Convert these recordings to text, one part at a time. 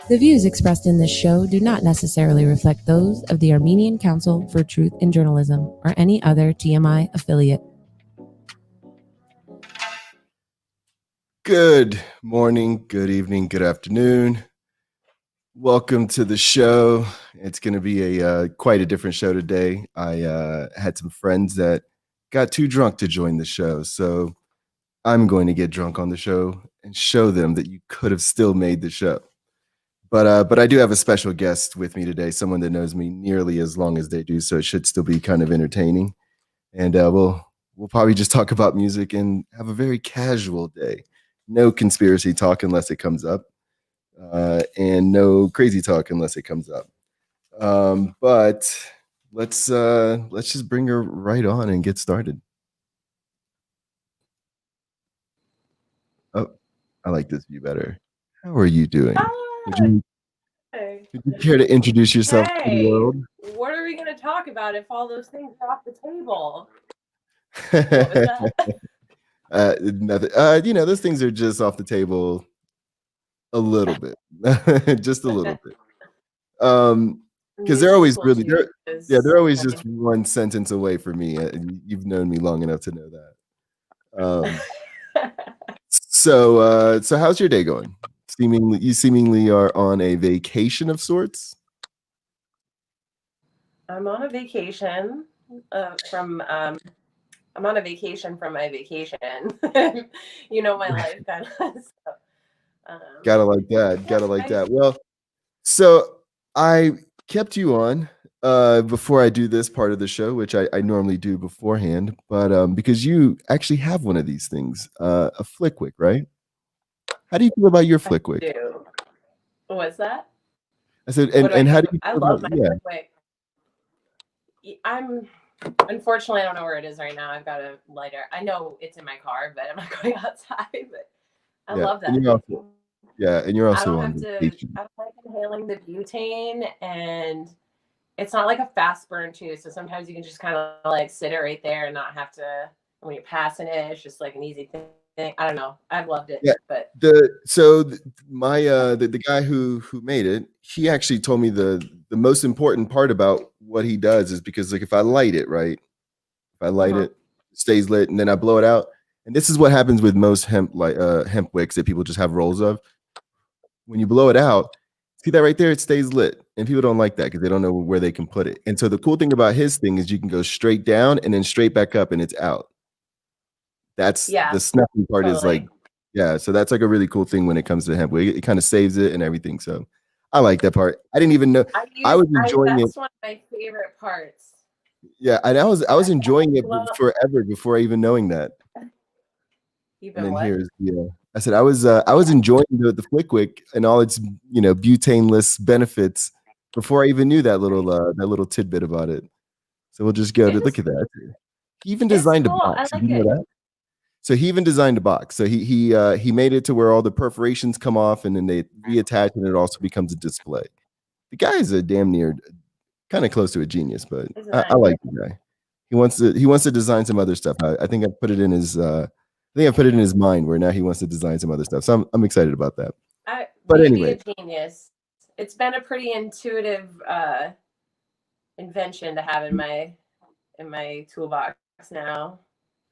The views expressed in this show do not necessarily reflect those of the Armenian Council for Truth in Journalism or any other TMI affiliate. Good morning, good evening, good afternoon. Welcome to the show. It's going to be quite a different show today. I had some friends that got too drunk to join the show, so I'm going to get drunk on the show and show them that you could have still made the show. But I do have a special guest with me today, someone that knows me nearly as long as they do, so it should still be kind of entertaining. And we'll probably just talk about music and have a very casual day. No conspiracy talk unless it comes up, and no crazy talk unless it comes up. But let's just bring her right on and get started. Oh, I like this view better. How are you doing? Would you care to introduce yourself to the world? What are we going to talk about if all those things are off the table? What was that? Nothing. Those things are just off the table a little bit, just a little bit. Because they're always really, they're always just one sentence away from me. You've known me long enough to know that. So how's your day going? You seemingly are on a vacation of sorts. I'm on a vacation from my vacation. My life kind of. Gotta like that. Well, so I kept you on before I do this part of the show, which I normally do beforehand, but because you actually have one of these things, a Flickwick, right? How do you feel about your Flickwick? What's that? I said, and how do you feel I love my yeah. Flickwick. Unfortunately, I don't know where it is right now. I've got a lighter. I know it's in my car, but I'm not going outside. But I love that. And you're also on vacation. I don't like inhaling the butane, and it's not like a fast burn too. So sometimes you can just kind of like sit it right there and not have to. When you're passing it, it's just like an easy thing. I don't know. I've loved it. Yeah, but the guy who made it, he actually told me the most important part about what he does is because like if I light it, right? If I light it stays lit, and then I blow it out. And this is what happens with most hemp wicks that people just have rolls of. When you blow it out, see that right there, it stays lit. And people don't like that because they don't know where they can put it. And so the cool thing about his thing is you can go straight down and then straight back up and it's out. That's the snuffing part is like, so that's like a really cool thing when it comes to hemp. It kind of saves it and everything. So I like that part. I didn't even know. I was enjoying it. That's one of my favorite parts. Yeah, and I was enjoying it forever before even knowing that. Even what? I said I was enjoying the Flickwick and all its butaineless benefits before I even knew that little tidbit about it. So we'll just go to look at that. He even designed a box. I like you know that? So he even designed a box. So he made it to where all the perforations come off and then they reattach and it also becomes a display. The guy is a damn near kind of close to a genius, but Isn't I that like the guy. He wants to design some other stuff. I think I put it in his mind where now he wants to design some other stuff. So I'm excited about that. But maybe anyway, a genius. It's been a pretty intuitive invention to have in my toolbox now.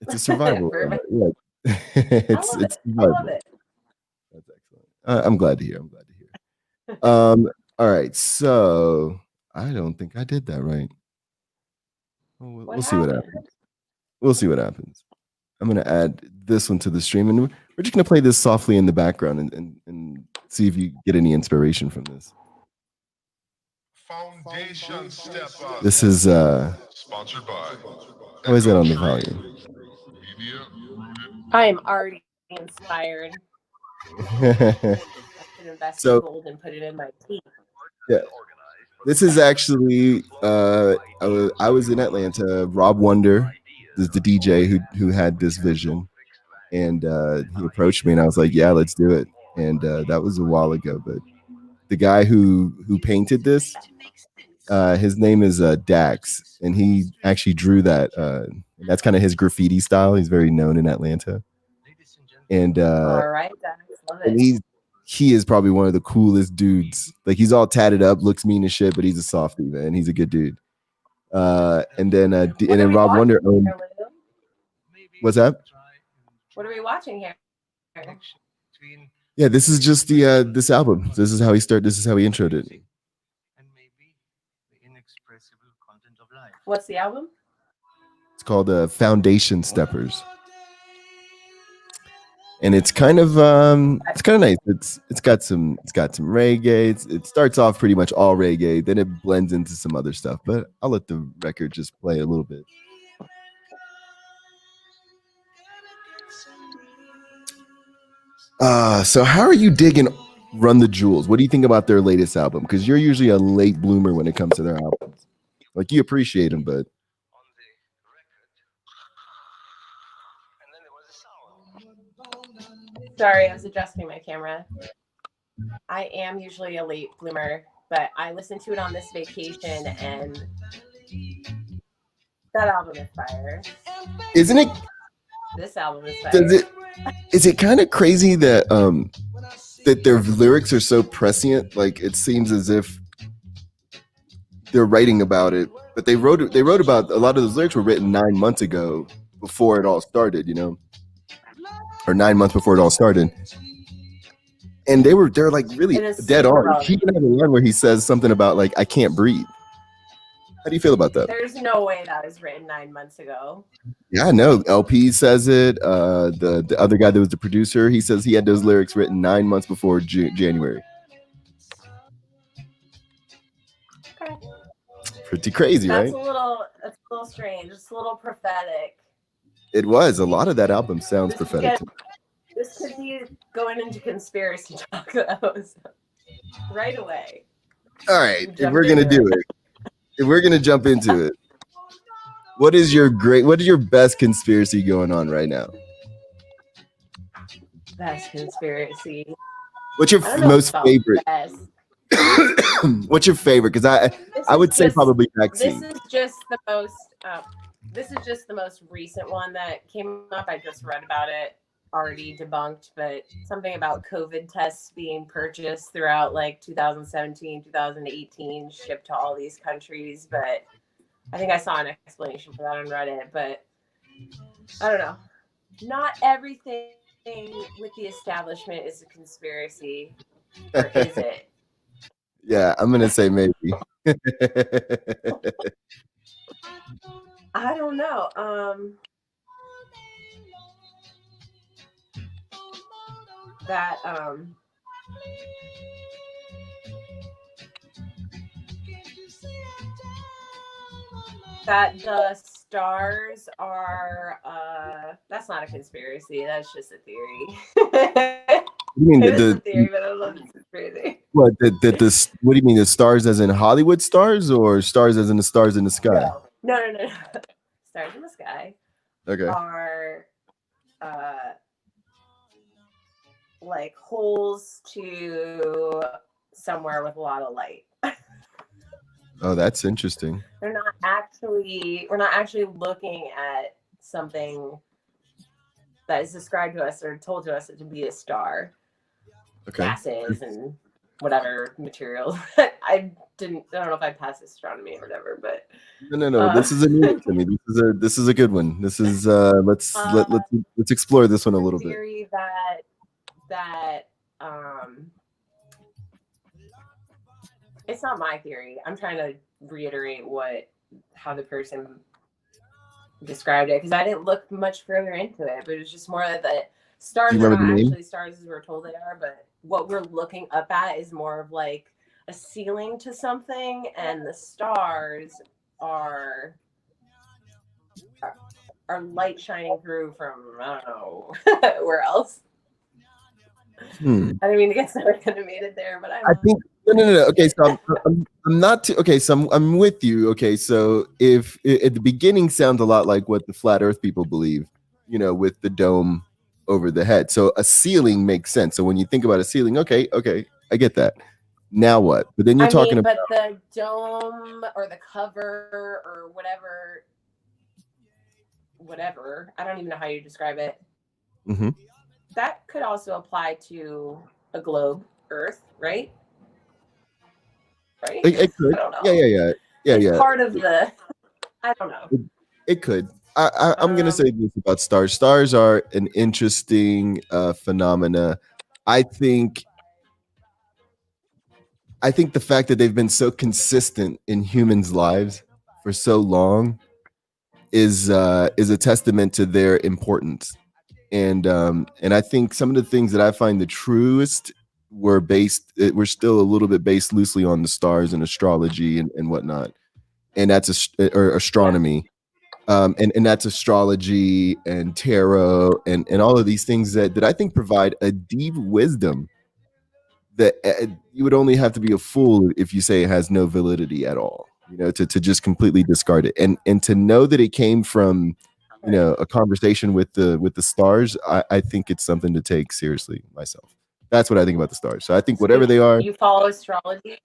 it's a survival. I It's survival. love it. That's excellent. I'm glad to hear. All right. So I don't think I did that right. We'll see what happens. We'll see what happens. I'm gonna add this one to the stream, and we're just gonna play this softly in the background and see if you get any inspiration from this. Foundation Step Up. This is Sponsored by. How is that on the volume? Media. I am already inspired. I should invest in gold and put it in my teeth. Yeah. This is actually I was in Atlanta. Rob Wonder is the DJ who had this vision, and he approached me, and I was like, "Yeah, let's do it." And that was a while ago. But the guy who painted this, his name is Dax, and he actually drew that. That's kind of his graffiti style. He's very known in Atlanta. And all right, Dax, love it. And he is probably one of the coolest dudes. Like, he's all tatted up, looks mean as shit, but he's a softie, man. He's a good dude. And then Rob Wonder owned. What's that? What are we watching here? Yeah, this is just the this album. This is how he started. This is how he introed it. What's the album? It's called Foundation Steppers. And it's kind of nice. It's got some reggae. It starts off pretty much all reggae, then it blends into some other stuff. But I'll let the record just play a little bit. So how are you digging Run the Jewels? What do you think about their latest album? Because you're usually a late bloomer when it comes to their albums. Like, you appreciate them, but sorry, I was adjusting my camera. I am usually a late bloomer, but I listened to it on this vacation, and that album is fire. Isn't it? This album is fire. Is it kind of crazy that that their lyrics are so prescient? Like, it seems as if they're writing about it, but they wrote about a lot of those lyrics were written 9 months ago before it all started, you know, or 9 months before it all started. And they're like really dead on. He even has a line where he says something about like, I can't breathe. How do you feel about that? There's no way that was written 9 months ago. Yeah, I know. LP says it. The other guy that was the producer, he says he had those lyrics written 9 months before January. Okay. Pretty crazy, right? That's a little strange. It's a little prophetic. It was. A lot of that album sounds prophetic. This could be going into conspiracy talk right away. All right, if we're gonna do it, if we're gonna jump into it, what is your best conspiracy going on right now? Best conspiracy. What's your most favorite? What's your favorite? Because I would say probably vaccine. This is just the most recent one that came up. I just read about it, already debunked, but something about COVID tests being purchased throughout like 2017, 2018, shipped to all these countries. But I think I saw an explanation for that on Reddit. But I don't know. Not everything with the establishment is a conspiracy, or is it? Yeah, I'm gonna say maybe. I don't know. That the stars are that's not a conspiracy, that's just a theory. You mean it is a theory, but I love it's a conspiracy. What what do you mean, the stars as in Hollywood stars, or stars as in the stars in the sky? No. Stars in the sky are like holes to somewhere with a lot of light. Oh, that's interesting. We're not actually looking at something that is described to us or told to us to be a star. Okay. Gases and whatever materials. I don't know if I passed astronomy or whatever, but No. This is a new one to me. This is a good one. This is let's explore this one a little bit. Theory that it's not my theory. I'm trying to reiterate how the person described it, because I didn't look much further into it, but it was just more that stars are not actually stars as we're told they are, but what we're looking up at is more of like a ceiling to something, and the stars are light shining through from, I don't know, where else. I didn't mean to get so animated there, but I think no. Okay, so I'm not too, okay. So I'm with you. Okay, so if at the beginning sounds a lot like what the flat Earth people believe, with the dome over the head. So a ceiling makes sense. So when you think about a ceiling, okay, I get that. Now what? But then you're talking about the dome or the cover or whatever. I don't even know how you describe it. Mm-hmm. That could also apply to a globe, Earth, right? Right? It could. I don't know. Yeah. It's part of the. I don't know. It could. I'm going to say this about stars. Stars are an interesting phenomena. I think the fact that they've been so consistent in humans' lives for so long is a testament to their importance. And I think some of the things that I find the truest were still a little bit based loosely on the stars and astrology and whatnot. And that's or astronomy. And that's astrology and tarot and all of these things that I think provide a deep wisdom that you would only have to be a fool if you say it has no validity at all, to just completely discard it. And to know that it came from, a conversation with the stars, I think it's something to take seriously myself. That's what I think about the stars. So I think whatever they are. You follow astrology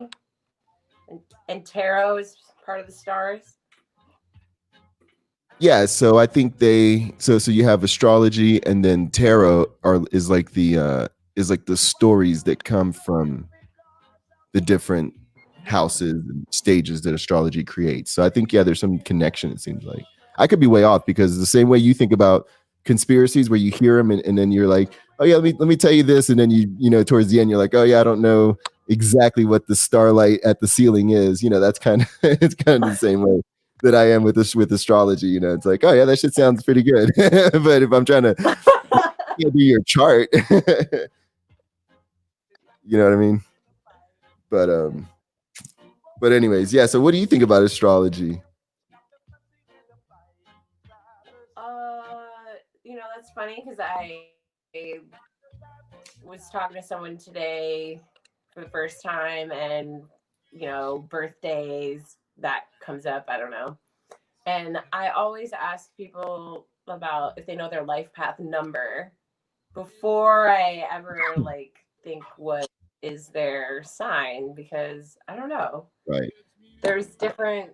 and tarot is part of the stars. Yeah, so I think so you have astrology, and then tarot is like the stories that come from the different houses and stages that astrology creates. So I think there's some connection. It seems like I could be way off, because the same way you think about conspiracies, where you hear them and then you're like, oh yeah, let me tell you this, and then you towards the end you're like, oh yeah, I don't know exactly what the starlight at the ceiling is. That's kind of it's kind of the same way that I am with astrology. It's like, oh yeah, that shit sounds pretty good. But if I'm trying to do your chart, you know what I mean? But anyways, yeah. So what do you think about astrology? That's funny, because I was talking to someone today for the first time, and birthdays, that comes up. I don't know. And I always ask people about if they know their life path number before I ever think what is their sign, because I don't know. Right. There's different.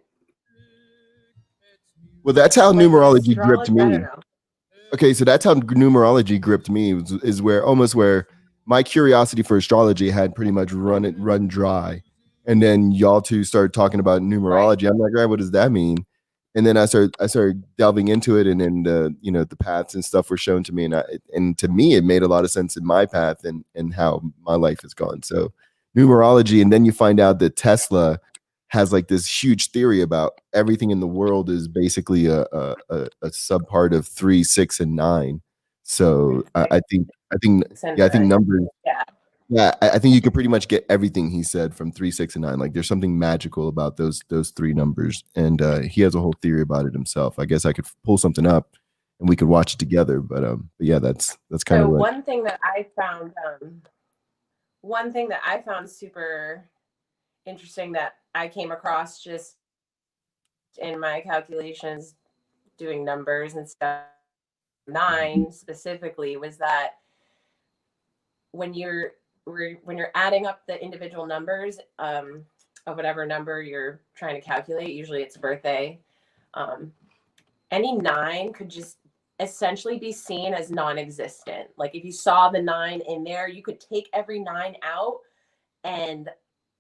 Well, that's how numerology gripped me. I don't know. Okay, so that's how numerology gripped me, is where my curiosity for astrology had pretty much run dry. And then y'all two started talking about numerology. Right. I'm like, all right, what does that mean? And then I started delving into it, and then the paths and stuff were shown to me, and to me it made a lot of sense in my path and how my life has gone. So numerology, and then you find out that Tesla has like this huge theory about everything in the world is basically a subpart of 3, 6, and 9. So I think numbers. Yeah, I think you can pretty much get everything he said from 3, 6, and 9. Like there's something magical about those 3 numbers, and he has a whole theory about it himself. I guess I could pull something up and we could watch it together. But yeah, that's kind of one thing that I found super interesting that I came across just in my calculations doing numbers and stuff, 9 specifically, was that when you're adding up the individual numbers, of whatever number you're trying to calculate. Usually it's birthday. Any 9 could just essentially be seen as non-existent. Like if you saw the 9 in there, you could take every 9 out and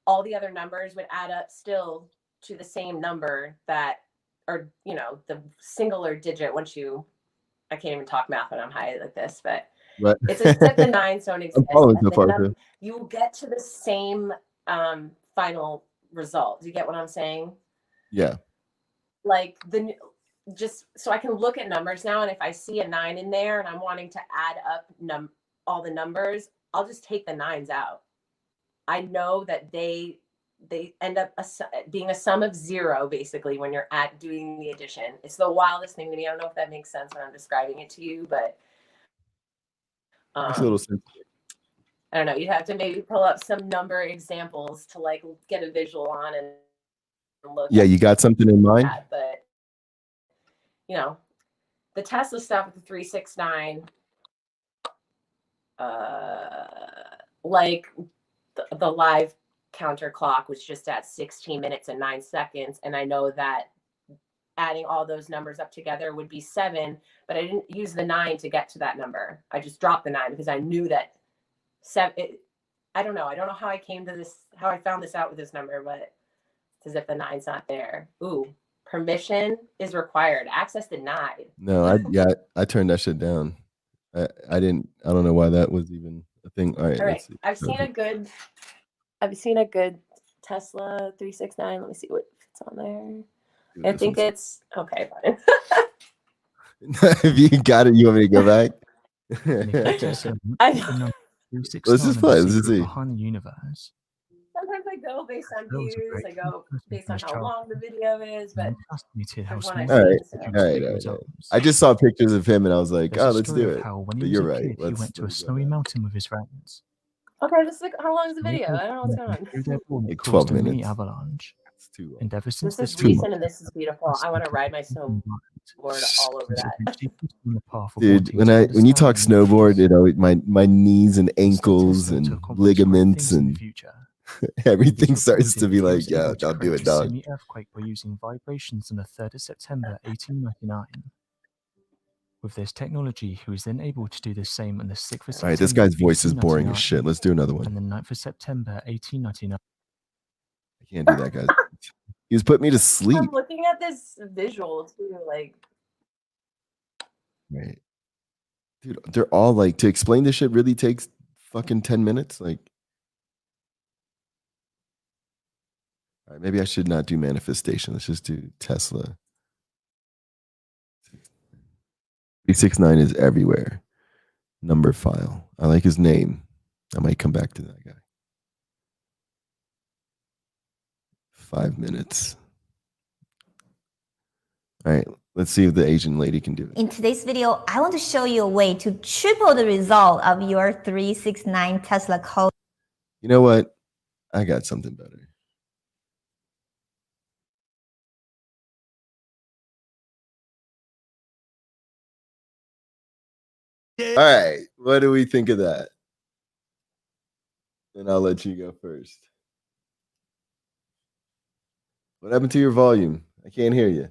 all the other numbers would add up still to the same number that, or, you know, the singular digit once you, I can't even talk math when I'm high like this, but But it's as if the 9s don't exist. I'm following so far. You will get to the same final result. Do you get what I'm saying? Yeah. Like just so I can look at numbers now, and if I see a 9 in there and I'm wanting to add up all the numbers, I'll just take the 9s out. I know that they end up being a sum of 0 basically when you're doing the addition. It's the wildest thing to me. I don't know if that makes sense when I'm describing it to you, but makes a little sense. I don't know. You'd have to maybe pull up some number examples to like get a visual on and look. Yeah, you got something in mind? But you know, the Tesla stuff with the 369, like the live counter clock was just at 16 minutes and 9 seconds, and I know that adding all those numbers up together would be 7, but I didn't use the 9 to get to that number. I just dropped the 9 because I knew that 7. I don't know how I came to this, how I found this out with this number, but it's as if the 9's not there. Ooh, permission is required. Access denied. No, I turned that shit down. I don't know why that was even a thing. All right. Let's see. I've seen a good Tesla 369. Let me see what it's on there. Dude, I think it's okay. Fine. If you got it, you want me to go back? Let's just play. Let's just see. Behind the universe. Sometimes I go based on views. I go based on how long the video is, but all right. I just saw pictures of him and I was like, oh, let's do it. But you're right. He went to a snowy mountain with his friends. Okay, just like how long is the video? I don't know what's going on. Like 12 minutes. Avalanche. It's too long. And ever since this is recent and this is beautiful. I want to ride my snowboard all over that. Dude, when you talk snowboard, my knees and ankles and ligaments and everything starts to be like, yeah, I'll do it, dog. Earthquake by using vibrations on the 3rd of September 1899. With this technology, he was then able to do the same on the 6th of September. All right, this guy's voice is boring as shit. Let's do another one. And the 9th of September 1899. I can't do that, guys. He was putting me to sleep. I'm looking at this visual too, like. Right. Dude, they're all like, to explain this shit really takes fucking 10 minutes. Like, all right, maybe I should not do manifestation. Let's just do Tesla. 369 is everywhere. Number file. I like his name. I might come back to that guy. 5 minutes. All right, let's see if the Asian lady can do it. In today's video, I want to show you a way to triple the result of your 369 Tesla code. You know what? I got something better. All right, what do we think of that? And I'll let you go first. What happened to your volume? I can't hear you.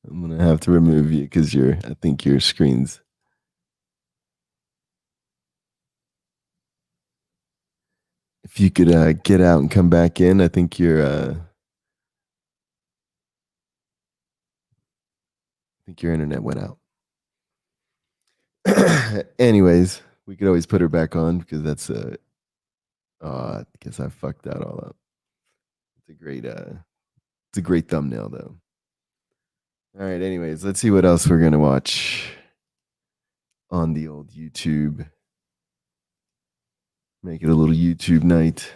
I'm gonna have to remove you because I think your screen's. If you could get out and come back in, I think your internet went out. Anyways, we could always put her back on because that's I guess I fucked that all up. It's a great thumbnail though. All right, anyways, let's see what else we're gonna watch on the old YouTube. Make it a little YouTube night.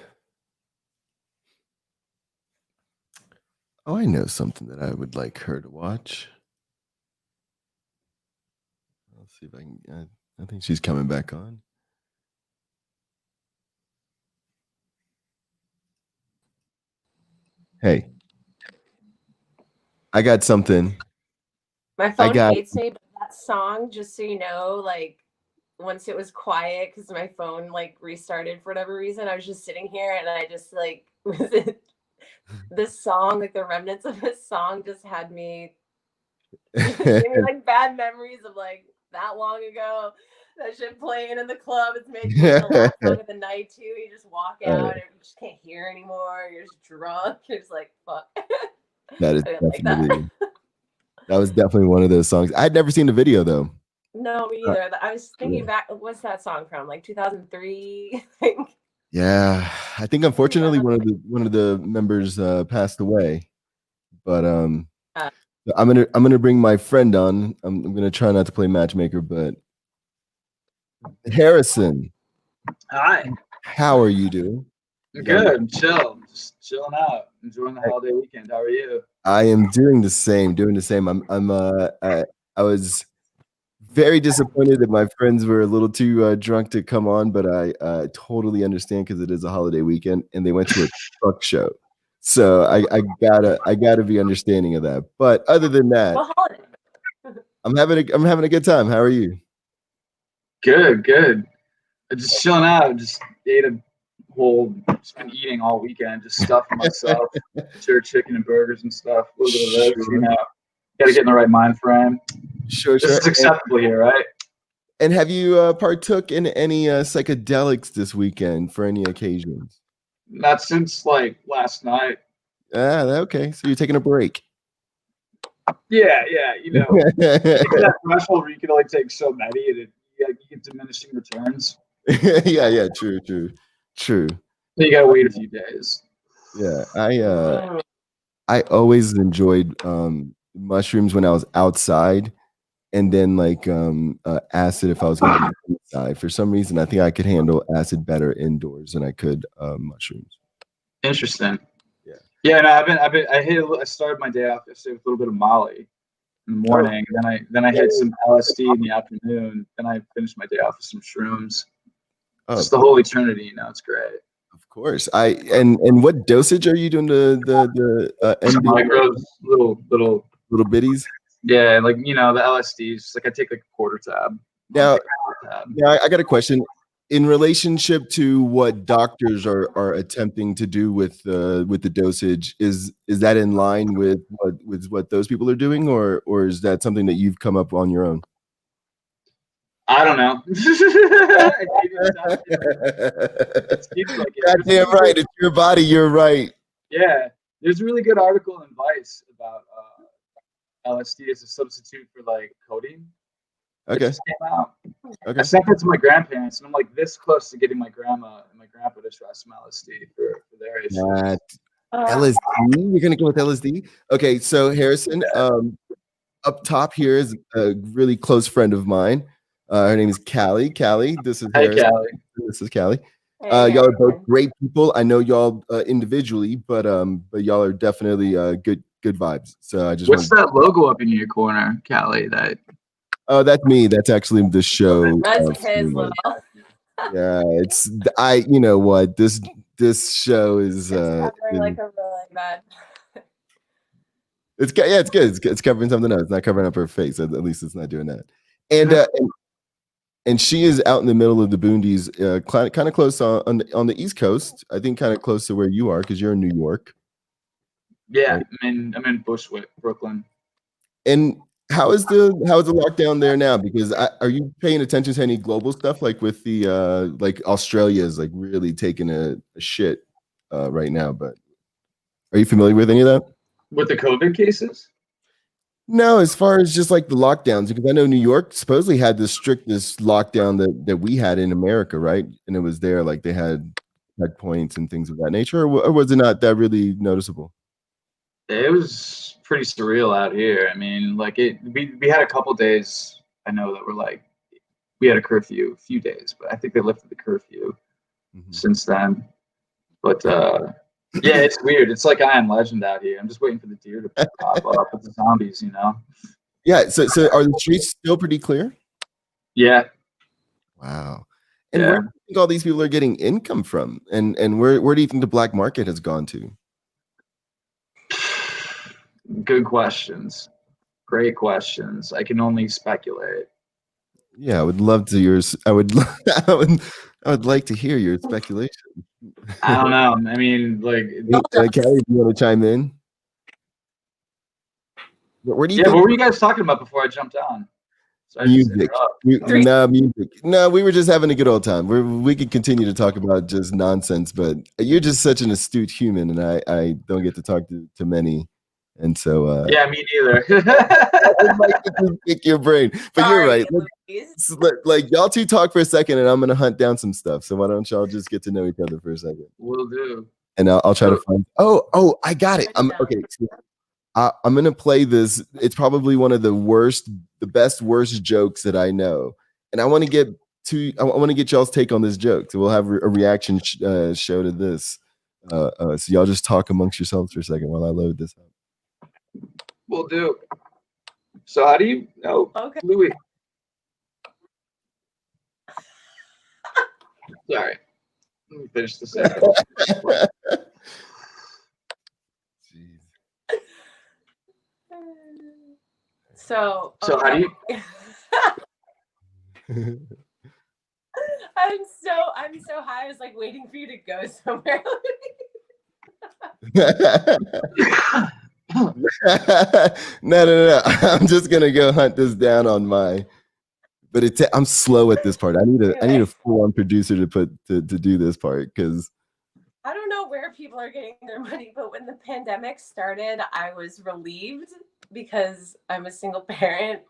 Oh, I know something that I would like her to watch. Let's see if I can. I think she's coming back on. Hey, I got something. My phone hates me, but that song, just so you know, like once it was quiet because my phone like restarted for whatever reason, I was just sitting here and I just like was it this song, like the remnants of this song just had me gave me like bad memories of like that long ago. That shit playing in the club. It's making me the last song of the night too. You just walk out and you just can't hear anymore. You're just drunk. You're just like, fuck. That is I didn't definitely like that. that was definitely one of those songs. I'd never seen the video though. No, me either. I was thinking back, what's that song from? Like 2003, I think. Yeah, I think unfortunately one of the members passed away. But I'm gonna bring my friend on. I'm gonna try not to play matchmaker, but Harrison. Hi. How are you doing? Good. I'm chill. Just chilling out, enjoying the holiday weekend. How are you? I am doing the same. I was very disappointed that my friends were a little too drunk to come on, but I totally understand because it is a holiday weekend and they went to a truck show. So I gotta be understanding of that. But other than that, What holiday? I'm having a good time. How are you? Good. I'm just chilling out. Just just been eating all weekend, just stuffing myself. Jerk chicken and burgers and stuff. A little bit of this, you know. Got to get in the right mind frame. Sure. This is acceptable here, right? And have you partook in any psychedelics this weekend for any occasions? Not since like last night. Okay. So you're taking a break. Yeah. You know, it's that threshold where you can only take so many, and you get diminishing returns. Yeah. True. So you gotta wait a few days. Yeah. I always enjoyed mushrooms when I was outside. And then like acid if I was going to be inside. For some reason, I think I could handle acid better indoors than I could mushrooms. Interesting. Yeah. No, I started my day off yesterday with a little bit of Molly in the morning. Then I hit some LSD in the afternoon. Then I finished my day off with some shrooms. Just the whole eternity, you know, it's great. Of course. And what dosage are you doing the micros, little bitties? Yeah, like you know the LSDs. Like I take like a quarter tab. Now I got a question. In relationship to what doctors are attempting to do with the dosage, is that in line with what those people are doing, or is that something that you've come up on your own? I don't know. Goddamn right, it's your body. You're right. Yeah, there's a really good article in Vice about LSD as a substitute for like codeine. Okay. Came out. Okay. I sent it to my grandparents, and I'm like this close to getting my grandma and my grandpa to try some LSD for their issues. LSD? You're gonna go with LSD? Okay, so Harrison, up top here is a really close friend of mine. Her name is Callie. Callie, this is Harrison. Hey, Callie. This is Callie. Y'all are both great people. I know y'all individually, but y'all are definitely good vibes. So I just what's that logo up in your corner, Callie? That's me. That's actually the show. That's his logo. Yeah, it's you know what, this show is like a really bad. It's good. It's covering something else. It's not covering up her face. At least it's not doing that. And she is out in the middle of the boondies, kind of close on the East Coast. I think kind of close to where you are because you're in New York. Yeah, right? I'm in Bushwick, Brooklyn. And how is the lockdown there now? Because are you paying attention to any global stuff like with the like Australia is like really taking a shit right now? But are you familiar with any of that? With the COVID cases? No, as far as just like the lockdowns, because I know New York supposedly had the strictest lockdown that we had in America, right? And it was there like they had checkpoints and things of that nature, or was it not that really noticeable? It was pretty surreal out here. I mean, like we had a couple days I know that were like we had a curfew a few days, but I think they lifted the curfew since then. But yeah, it's weird. It's like I Am Legend out here. I'm just waiting for the deer to pop up with the zombies, you know? Yeah. So are the streets still pretty clear? Yeah. Wow. And where do you think all these people are getting income from? And where do you think the black market has gone to? Good questions. Great questions. I can only speculate. Yeah, I would love to yours. I would like to hear your speculation. I don't know. I mean, like, Kelly, do you want to chime in? Where do you yeah. think What were you guys talking about before I jumped on? Sorry to music? interrupt. Music. No, we were just having a good old time. We could continue to talk about just nonsense, but you're just such an astute human, and I don't get to talk to many, and so Yeah, me neither. I'd like to just pick your brain, but you're right. Like y'all two talk for a second, and I'm gonna hunt down some stuff. So why don't y'all just get to know each other for a second? Will do. And I'll try to find. Oh, I got it. Okay. So I'm gonna play this. It's probably one of the worst jokes that I know, and I want to get y'all's take on this joke. So we'll have a reaction show to this. So y'all just talk amongst yourselves for a second while I load this up. Will do. So how do you know Louis? Sorry. Let me finish the second. So how do you? I'm so high. I was like waiting for you to go somewhere. No. I'm just gonna go hunt this down on my. But I'm slow at this part. I need a full-on producer to do this part because I don't know where people are getting their money, but when the pandemic started, I was relieved because I'm a single parent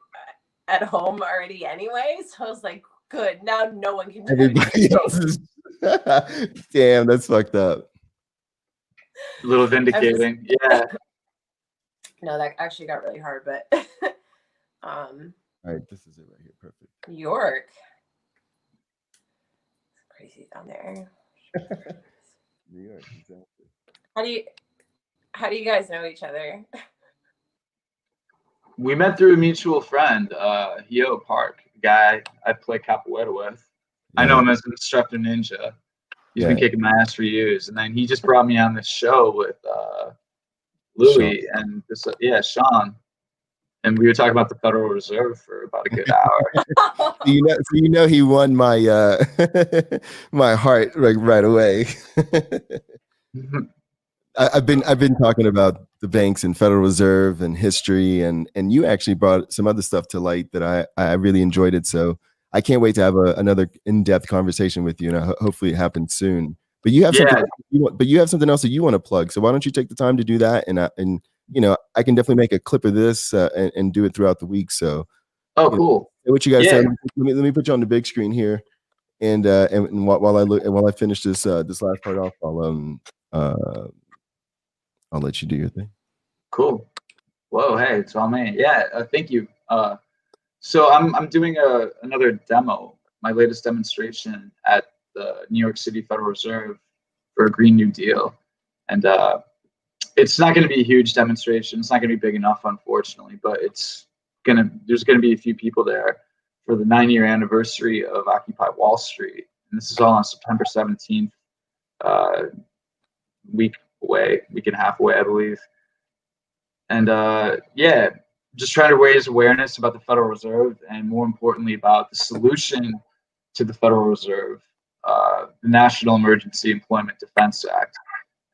at home already anyway. So I was like, good. Now no one can do everybody else is. Damn, that's fucked up. A little vindicating. Yeah. No, that actually got really hard, but all right, this is it right here. Perfect. New York. It's crazy down there. New York, exactly. How do you guys know each other? We met through a mutual friend, Hio Park, a guy I play capoeira with. Yeah. I know him as an instructor ninja. He's been kicking my ass for years, and then he just brought me on this show with Louis and Sean. And we were talking about the Federal Reserve for about a good hour. you know he won my my heart right away. I've been talking about the banks and Federal Reserve and history, and you actually brought some other stuff to light that I really enjoyed it. So I can't wait to have another in-depth conversation with you, and hopefully it happens soon. But you have something else that you want to plug. So why don't you take the time to do that? And you know, I can definitely make a clip of this and do it throughout the week. So, cool. What you guys say? Let me put you on the big screen here, and while I finish this last part off, I'll let you do your thing. Cool. Whoa, hey, it's all me. Yeah, thank you. So I'm doing another demo, my latest demonstration at the New York City Federal Reserve for a Green New Deal, and it's not going to be a huge demonstration. It's not going to be big enough, unfortunately, but there's going to be a few people there for the 9-year anniversary of Occupy Wall Street. And this is all on September 17th, week and a half away, I believe. And just trying to raise awareness about the Federal Reserve, and more importantly about the solution to the Federal Reserve, the National Emergency Employment Defense Act.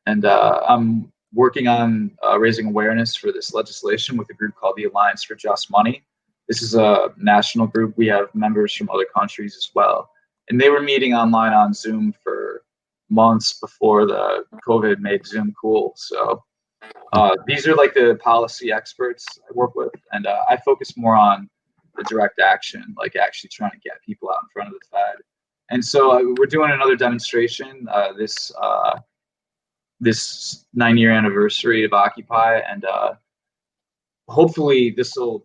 And I'm working on raising awareness for this legislation with a group called the Alliance for Just Money. This is a national group. We have members from other countries as well. And they were meeting online on Zoom for months before the COVID made Zoom cool. So these are like the policy experts I work with. And I focus more on the direct action, like actually trying to get people out in front of the Fed. And so we're doing another demonstration this 9-year anniversary of Occupy, and hopefully this will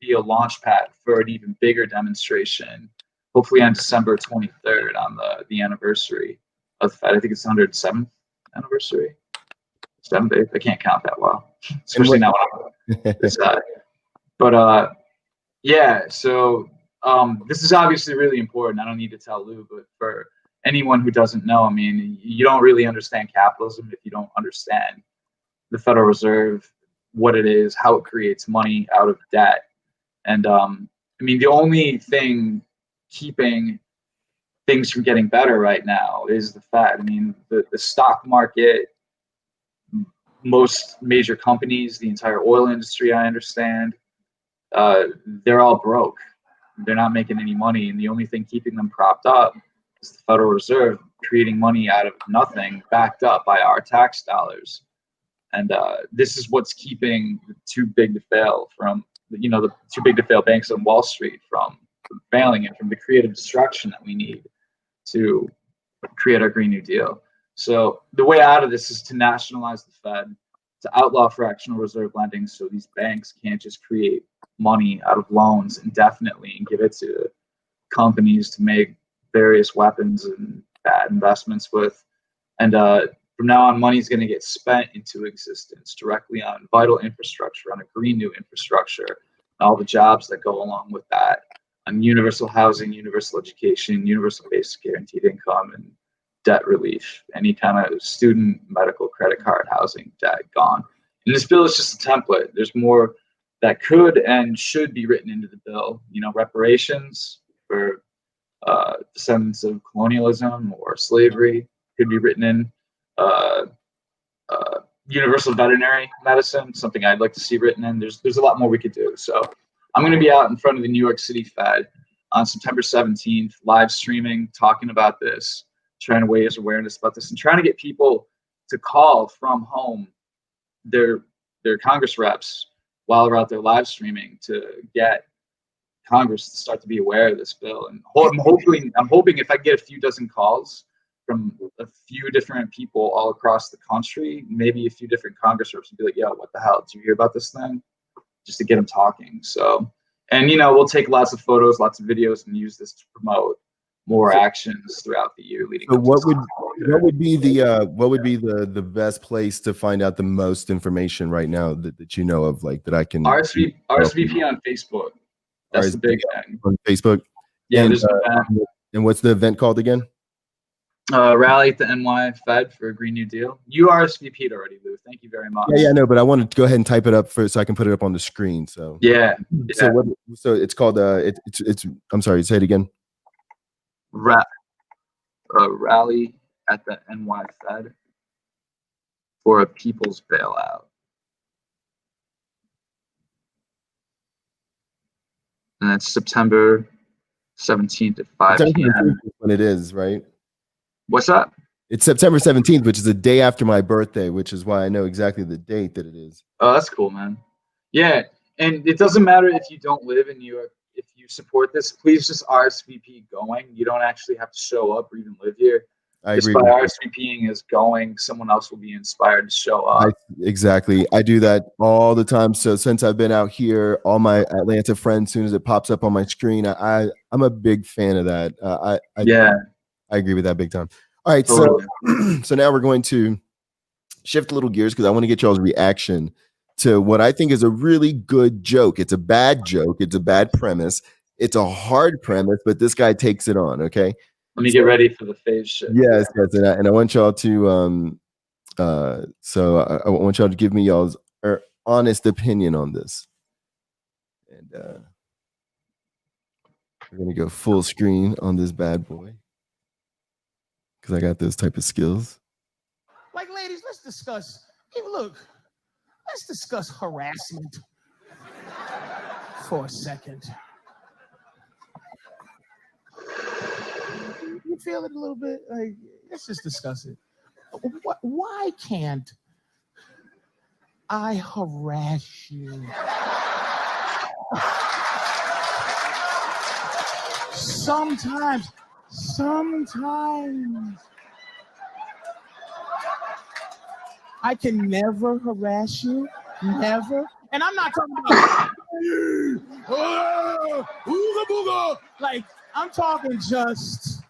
be a launch pad for an even bigger demonstration. Hopefully on December 23rd on the anniversary of the Fed. I think it's the 107th anniversary. 7th, I can't count that well, especially now when I'm this side. But so this is obviously really important. I don't need to tell Lou, but for anyone who doesn't know, I mean, you don't really understand capitalism if you don't understand the Federal Reserve, what it is, how it creates money out of debt. And I mean, the only thing keeping things from getting better right now is the Fed. I mean, the stock market, most major companies, the entire oil industry, I understand, they're all broke. They're not making any money, and the only thing keeping them propped up is the Federal Reserve creating money out of nothing, backed up by our tax dollars. And this is what's keeping the too big to fail from, the too big to fail banks on Wall Street from failing, and from the creative destruction that we need to create our Green New Deal. So the way out of this is to nationalize the Fed, to outlaw fractional reserve lending, so these banks can't just create money out of loans indefinitely and give it to companies to make various weapons and bad investments with. And from now on, money is going to get spent into existence directly on vital infrastructure, on a green new infrastructure, and all the jobs that go along with that, on universal housing, universal education, universal basic guaranteed income, and debt relief, any kind of student, medical, credit card, housing, debt, gone. And this bill is just a template. There's more that could and should be written into the bill. Reparations for descendants of colonialism or slavery could be written in. Universal veterinary medicine, something I'd like to see written in. There's a lot more we could do. So I'm going to be out in front of the New York City Fed on September 17th, live streaming, talking about this, trying to raise awareness about this, and trying to get people to call from home their Congress reps while they're out there live streaming to get Congress to start to be aware of this bill. And I'm hoping if I get a few dozen calls from a few different people all across the country, maybe a few different Congress reps, would be like, yo, what the hell? Did you hear about this thing? Just to get them talking. So, and we'll take lots of photos, lots of videos, and use this to promote more actions throughout the year leading. So what would be the best place to find out the most information right now that you know of, like that I can RSVP on Facebook. That's RSVP the big thing. on Facebook. Yeah, and, there's an event. And what's the event called again? Rally at the NY Fed for a Green New Deal. You RSVP'd already, Lou. Thank you very much. Yeah, no, but I wanted to go ahead and type it up so I can put it up on the screen. So yeah. So it's called it's I'm sorry, say it again. Rally at the NY Fed for a people's bailout. And that's September 17th at 5 p.m. When it is, right? What's that? It's September 17th, which is the day after my birthday, which is why I know exactly the date that it is. Oh, that's cool, man. Yeah, and it doesn't matter if you don't live in New York. If you support this, please just RSVP going. You don't actually have to show up or even live here. I just agree. By RSVPing is going, someone else will be inspired to show up. Exactly. I do that all the time. So since I've been out here, all my Atlanta friends, as soon as it pops up on my screen, I'm a big fan of that. I agree with that big time. All right, totally. So now we're going to shift a little gears because I want to get y'all's reaction to what I think is a really good joke. It's a bad joke. It's a bad premise. It's a hard premise, but this guy takes it on. Okay. Let me get ready for the phase shift. Yes, and I want y'all to I want y'all to give me y'all's honest opinion on this. And we're gonna go full screen on this bad boy because I got those type of skills. Like, ladies, let's discuss. Hey, look, let's discuss harassment for a second. You feel it a little bit? Like, let's just discuss it. Why can't I harass you? Sometimes. I can never harass you. Never. And I'm not talking about ooga booga. Like, I'm talking just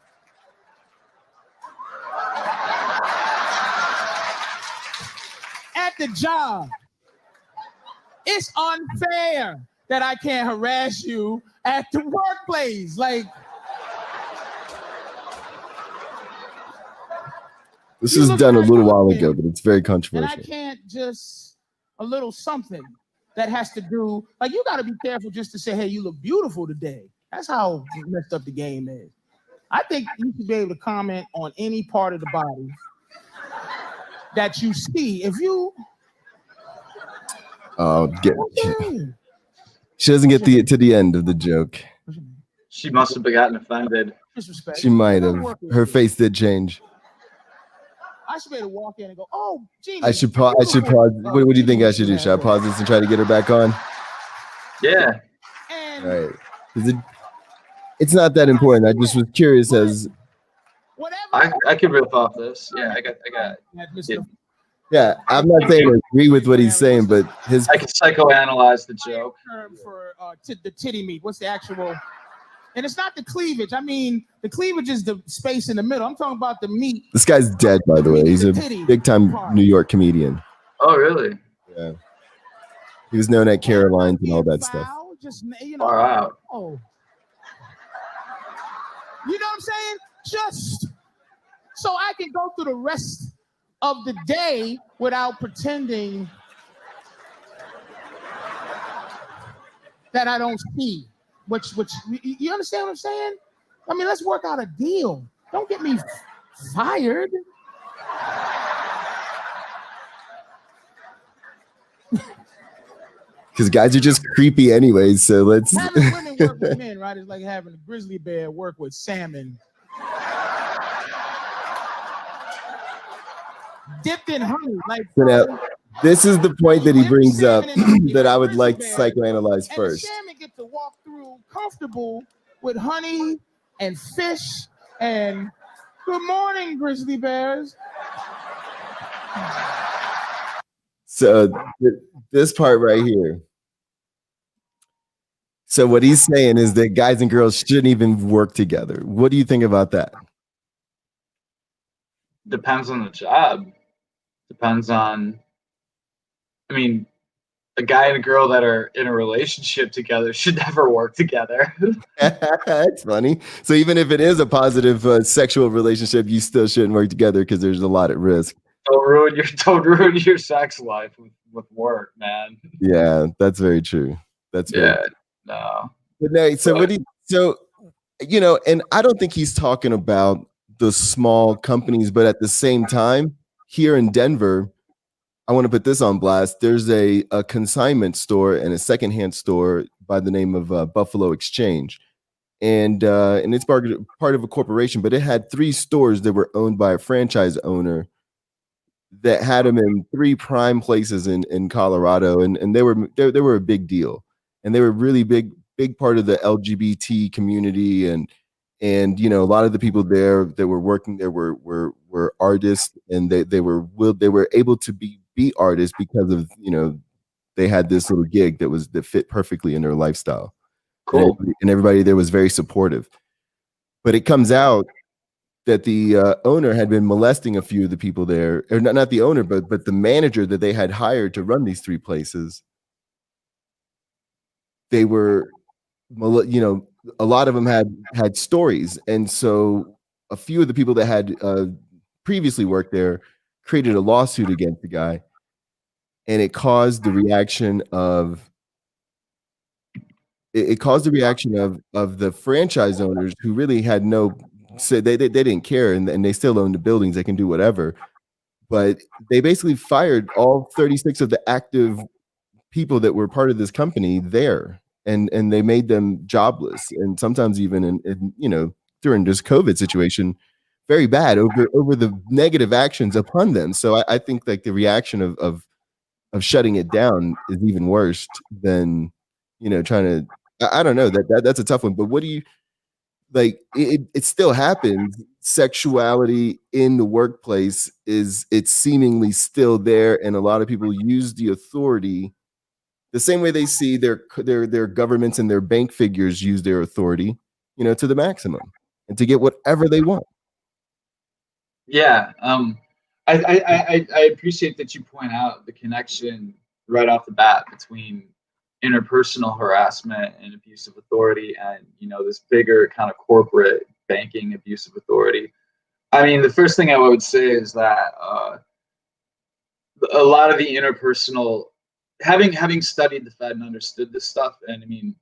at the job. It's unfair that I can't harass you at the workplace. Like, this is done a little while ago, but it's very controversial. And I can't just a little something. that has to do, like, you got to be careful just to say, hey, you look beautiful today. That's how messed up the game is. I think you should be able to comment on any part of the body that you see. If you... She doesn't get to the end of the joke. She must have gotten offended. Disrespect. She might have. Her face did change. I should be able to walk in and go, oh, Jeannie. I should pause. What do you think I should do? Should I pause this and try to get her back on? Yeah. And all right. It's not that important. I just was curious as... I could riff off this. Yeah, I got. Yeah, I'm not saying I agree with what he's saying, but I can psychoanalyze the joke. Term for the titty meat. What's the actual? And it's not the cleavage. I mean, the cleavage is the space in the middle. I'm talking about the meat. This guy's dead, by the way. He's a big-time New York comedian. Oh, really? Yeah. He was known at Carolines and all that stuff. Just, far out. Oh. You know what I'm saying? Just so I can go through the rest of the day without pretending that I don't see. Which you understand what I'm saying? I mean, let's work out a deal. Don't get me fired. Because guys are just creepy anyways, so let's... Having women work with men, right, is like having a grizzly bear work with salmon. Dipped in honey. Like, so now, this is the point that he brings up that I would like to psychoanalyze first. And the salmon get to walk through comfortable with honey and fish and good morning, grizzly bears. So this part right here. So what he's saying is that guys and girls shouldn't even work together. What do you think about that? Depends on the job. Depends on, I mean, a guy and a girl that are in a relationship together should never work together. That's funny. So even if it is a positive sexual relationship, you still shouldn't work together because there's a lot at risk. Don't ruin your sex life with work, man. Yeah, that's very true. That's very true. No. But no, so you know, and I don't think he's talking about the small companies, but at the same time, here in Denver, I want to put this on blast. There's a consignment store and a secondhand store by the name of Buffalo Exchange, and it's part of a corporation, but it had 3 stores that were owned by a franchise owner that had them in 3 prime places in Colorado, and they were a big deal, and they were really big part of the LGBT community, and you know, a lot of the people there that were working there were artists, and they were able to be artists because of, you know, they had this little gig that fit perfectly in their lifestyle. Cool. And everybody there was very supportive. But it comes out that the owner had been molesting a few of the people there, or not the owner, but the manager that they had hired to run these 3 places. They were, you know, a lot of them had stories, and so a few of the people that had previously worked there created a lawsuit against the guy, and it caused the reaction of the franchise owners, who really had no say. They didn't care, and they still own the buildings. They can do whatever, but they basically fired all 36 of the active people that were part of this company there, and they made them jobless, and sometimes even in you know, during this COVID situation, very bad over the negative actions upon them. So I think like the reaction of shutting it down is even worse than, you know, trying to, I don't know, that's a tough one. But what do you like? It still happens. Sexuality in the workplace it's seemingly still there, and a lot of people use the authority the same way they see their governments and their bank figures use their authority, you know, to the maximum, and to get whatever they want. Yeah, I appreciate that you point out the connection right off the bat between interpersonal harassment and abuse of authority, and, you know, this bigger kind of corporate banking abuse of authority. I mean, the first thing I would say is that a lot of the interpersonal having studied the Fed and understood this stuff, and I mean,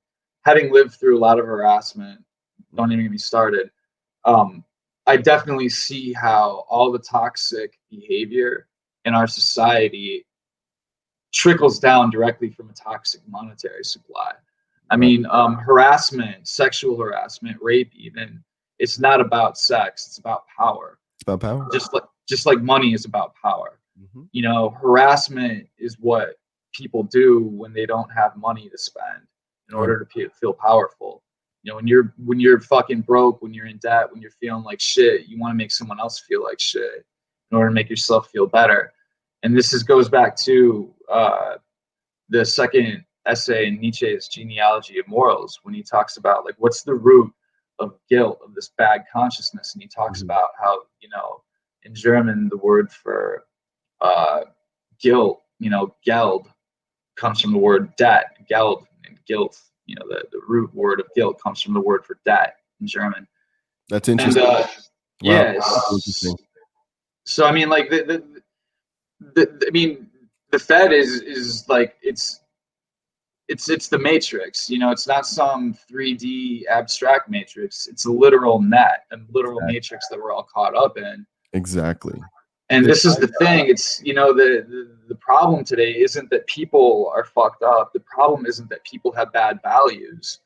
having lived through a lot of harassment, don't even get me started. I definitely see how all the toxic behavior in our society trickles down directly from a toxic monetary supply. I mean, harassment, sexual harassment, rape, even, it's not about sex, it's about power. It's about power. Just like money is about power. Mm-hmm. You know, harassment is what people do when they don't have money to spend in order to feel powerful. You know, when you're fucking broke, when you're in debt, when you're feeling like shit, you want to make someone else feel like shit in order to make yourself feel better. And this goes back to the second essay in Nietzsche's Genealogy of Morals, when he talks about like what's the root of guilt, of this bad consciousness, and he talks about how, you know, in German the word for guilt, you know, Geld, comes from the word debt. Geld and guilt, you know, the root word of guilt comes from the word for debt in German. That's interesting. And Wow. That's interesting. So I mean, like the Fed is like it's the matrix. You know, it's not some 3D abstract matrix. It's a literal net, a literal matrix that we're all caught up in. Exactly. And this is the thing. It's, you know, the problem today isn't that people are fucked up. The problem isn't that people have bad values.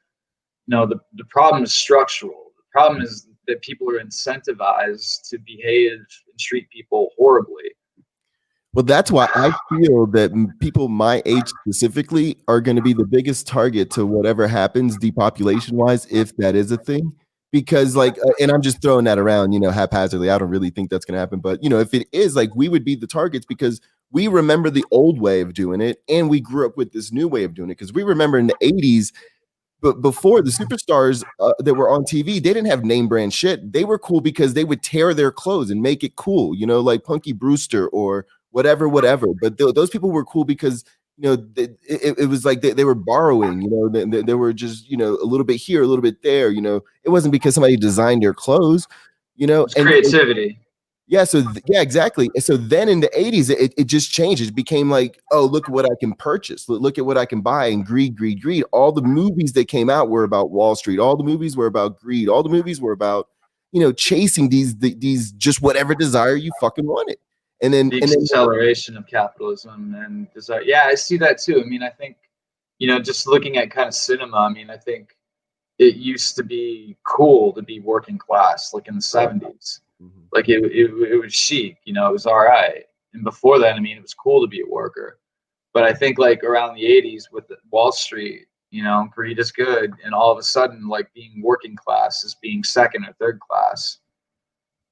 No, the problem is structural. The problem is that people are incentivized to behave and treat people horribly. Well, that's why I feel that people my age specifically are going to be the biggest target to whatever happens depopulation wise, if that is a thing. Because like, and I'm just throwing that around, you know, haphazardly. I don't really think that's going to happen. But, you know, if it is, like, we would be the targets because we remember the old way of doing it. And we grew up with this new way of doing it. Because we remember in the 80s, but before, the superstars that were on TV, they didn't have name brand shit. They were cool because they would tear their clothes and make it cool, you know, like Punky Brewster or whatever. But those people were cool because, you know, it was like they were borrowing, you know, they were just, you know, a little bit here, a little bit there, you know. It wasn't because somebody designed their clothes, you know. It's creativity. Yeah, yeah, exactly. So then in the 80s, it just changed. It became like, oh, look at what I can purchase. Look at what I can buy, and greed. All the movies that came out were about Wall Street. All the movies were about greed. All the movies were about, you know, chasing these just whatever desire you fucking wanted. And then acceleration of capitalism and desire. Yeah, I see that too. I mean, I think, you know, just looking at kind of cinema, I mean, I think it used to be cool to be working class, like in the 70s. Like it was chic, you know, it was all right. And before that, I mean, it was cool to be a worker. But I think like around the 80s with Wall Street, you know, greed is good. And all of a sudden, like being working class is being second or third class.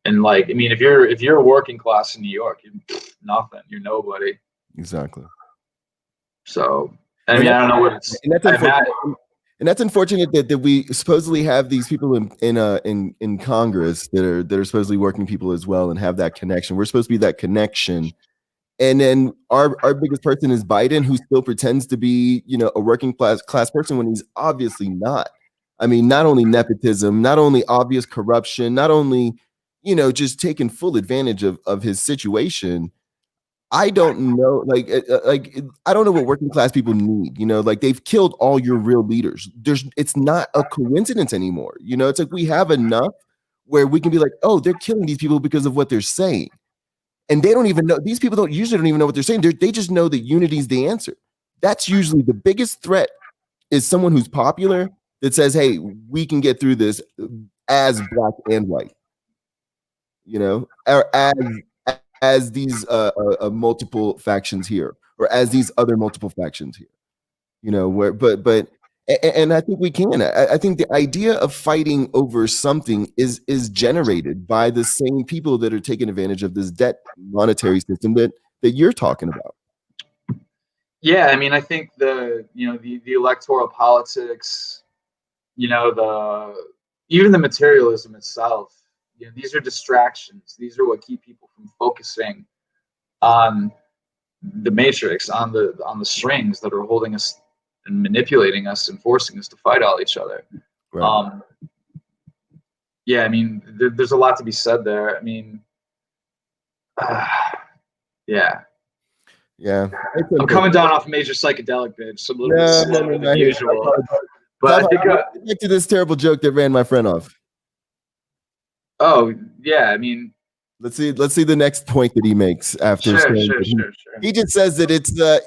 And like, I mean, if you're a working class in New York, you're nothing. You're nobody. Exactly. So, I mean, I don't know what it's. And that's unfortunate that we supposedly have these people in Congress that are supposedly working people as well and have that connection. We're supposed to be that connection. And then our biggest person is Biden, who still pretends to be, you know, a working class person when he's obviously not. I mean, not only nepotism, not only obvious corruption, not only, you know, just taking full advantage of his situation. I don't know, I don't know what working class people need. You know, like they've killed all your real leaders. It's not a coincidence anymore. You know, it's like we have enough where we can be like, oh, they're killing these people because of what they're saying. And they don't even know, these people usually don't even know what they're saying. They just know that unity is the answer. That's usually the biggest threat, is someone who's popular that says, hey, we can get through this as black and white, you know, or as these multiple factions here, or as these other multiple factions here, you know, and I think we can. I think the idea of fighting over something is generated by the same people that are taking advantage of this debt monetary system that you're talking about. Yeah, I mean, I think the electoral politics, you know, even the materialism itself, you know, these are distractions. These are what keep people from focusing on the matrix, on the strings that are holding us and manipulating us and forcing us to fight all each other. Right. Yeah, I mean, there's a lot to be said there. I mean, yeah. Yeah. I'm coming down off major psychedelic binge, so I'm a little bit slower than usual. But I think back to this terrible joke that ran my friend off. Oh yeah, I mean, let's see the next point that he makes after saying sure. He just says that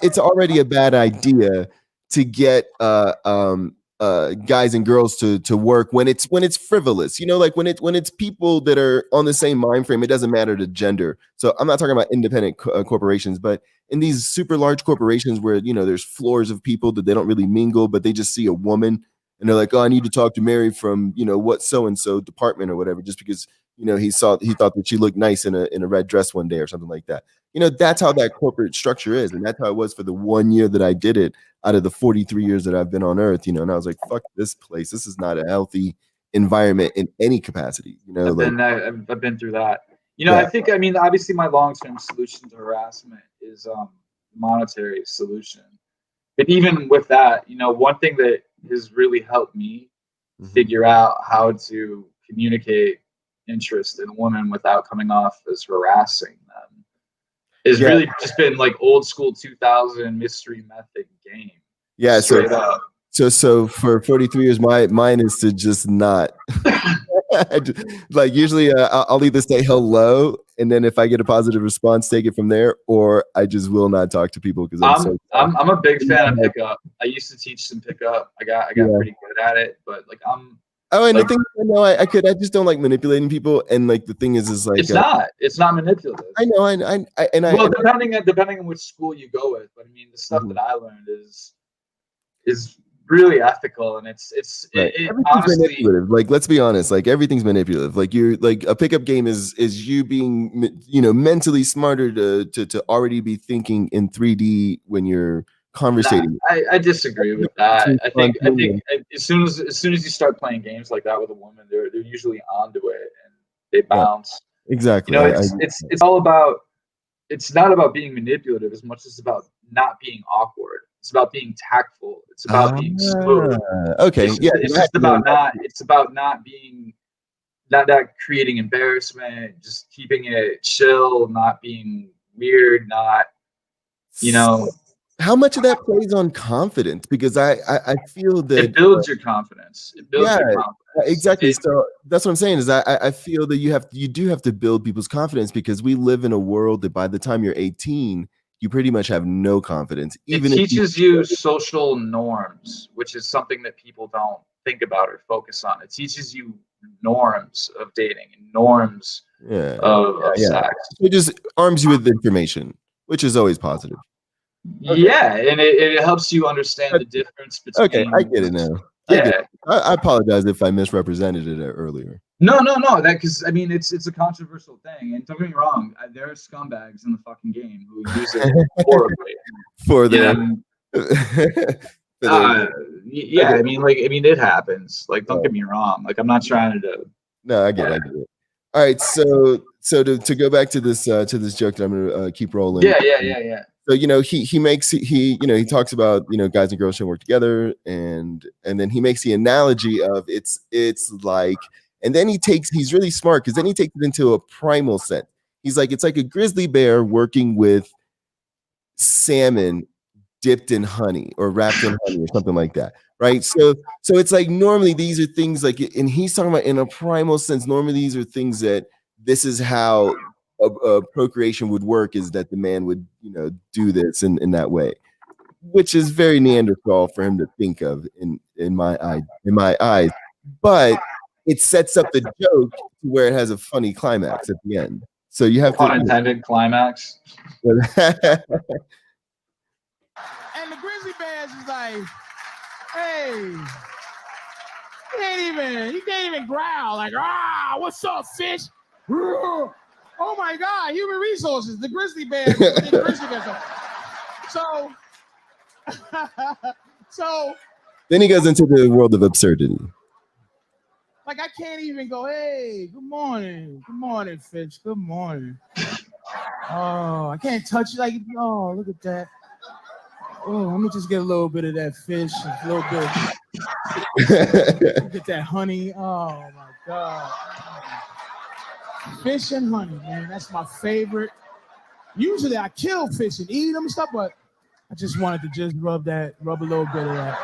it's already a bad idea to get guys and girls to work when it's frivolous, like when it's people that are on the same mind frame. It doesn't matter the gender. So I'm not talking about independent corporations, but in these super large corporations where there's floors of people that they don't really mingle, but they just see a woman and they're like, oh, I need to talk to Mary from what so and so department or whatever, just because he thought that she looked nice in a red dress one day or something like that. That's how that corporate structure is, and that's how it was for the 1 year that I did it out of the 43 years that I've been on Earth. And I was like, fuck this place. This is not a healthy environment in any capacity. I've been through that. I think, obviously my long-term solution to harassment is monetary solution. But even with that, one thing that has really helped me figure out how to communicate interest in a woman without coming off as harassing them is really just been like old school 2000 mystery method game. Yeah. So for 43 years, mine is to just not like usually I'll either say hello, and then if I get a positive response, take it from there, or I just will not talk to people because I'm a big fan of pickup. I used to teach some pickup. I got pretty good at it, but like the thing I just don't like manipulating people, and like the thing is like it's not manipulative. I know, well, depending on which school you go with, but I mean the stuff that I learned is really ethical, and it's honestly manipulative. Like, let's be honest, like everything's manipulative. Like you're like a pickup game is you being mentally smarter to already be thinking in 3D when you're conversating. I disagree with that. I think as soon as you start playing games like that with a woman, they're usually onto it and they bounce. Yeah, exactly. It's all about. It's not about being manipulative as much as about not being awkward. It's about being tactful. It's about being smooth. Okay. It's just about not. It's about not being. Not creating embarrassment. Just keeping it chill. Not being weird. Not. How much of that plays on confidence? Because I feel that it builds your confidence. It builds your confidence. Exactly. So that's what I'm saying is I feel that you do have to build people's confidence, because we live in a world that by the time you're 18, you pretty much have no confidence. It teaches you social norms, which is something that people don't think about or focus on. It teaches you norms of dating and norms of sex. It just arms you with information, which is always positive. Okay. Yeah, and it helps you understand the difference between. Okay, I get it now. I apologize if I misrepresented it earlier. No. That because it's a controversial thing, and don't get me wrong, there are scumbags in the fucking game who use it horribly for them. It happens. Like, don't get me wrong. Like, I'm not trying to. No, I get it. All right, so to go back to this joke that I'm gonna keep rolling. Yeah. So he talks about guys and girls should work together, and then he makes the analogy of it's like, and then he's really smart, because then he takes it into a primal sense. He's like, it's like a grizzly bear working with salmon dipped in honey or wrapped in honey or something like that, right? So it's like normally these are things like, and he's talking about in a primal sense, normally these are things that this is how a procreation would work, is that the man would do this in that way, which is very Neanderthal for him to think of in my eyes, but it sets up the joke to where it has a funny climax at the end. So you have unintended climax. And the grizzly bears is like, hey, you can't even growl like, what's up, fish? Oh my God, human resources, the grizzly bear. So then he goes into the world of absurdity. Like, I can't even go, hey, good morning, fish, good morning. Oh, I can't touch it. Like, oh, look at that. Oh, let me just get a little bit of that fish, a little bit. Get that honey. Oh my God. Fish and honey, man. That's my favorite Usually I kill fish and eat them and stuff, but I just wanted to just rub a little bit of that.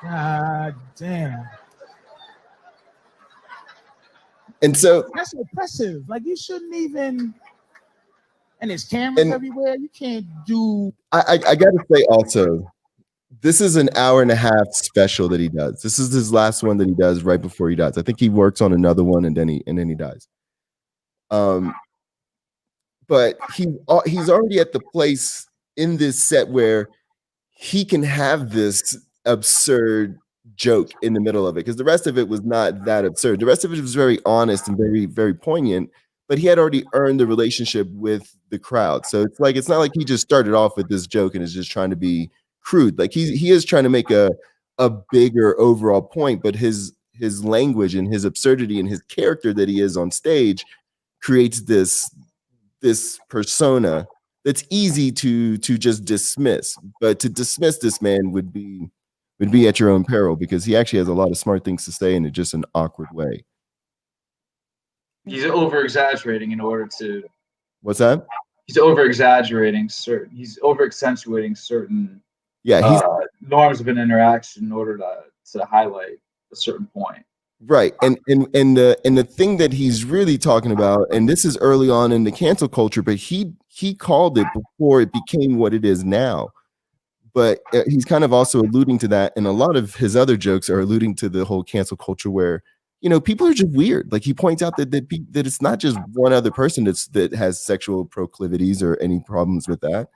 God damn. And so that's oppressive. Like you shouldn't even. And there's cameras everywhere. You can't do. I gotta say also, this is an 1.5-hour special that he does. This is his last one that he does right before he dies. I think he works on another one and then he dies. But he's already at the place in this set where he can have this absurd joke in the middle of it, because the rest of it was not that absurd. The rest of it was very honest and very, very poignant, but he had already earned the relationship with the crowd. So it's not like he just started off with this joke and is just trying to be crude. Like he is trying to make a bigger overall point, but his language and his absurdity and his character that he is on stage creates this persona that's easy to just dismiss. But to dismiss this man would be at your own peril, because he actually has a lot of smart things to say in just an awkward way. He's over exaggerating in order to. What's that? He's over exaggerating certain. He's over accentuating certain. Yeah, he's norms of an interaction in order to highlight a certain point. Right. And the thing that he's really talking about, and this is early on in the cancel culture, but he called it before it became what it is now. But he's kind of also alluding to that, and a lot of his other jokes are alluding to the whole cancel culture where, people are just weird. Like he points out that it's not just one other person that has sexual proclivities or any problems with that,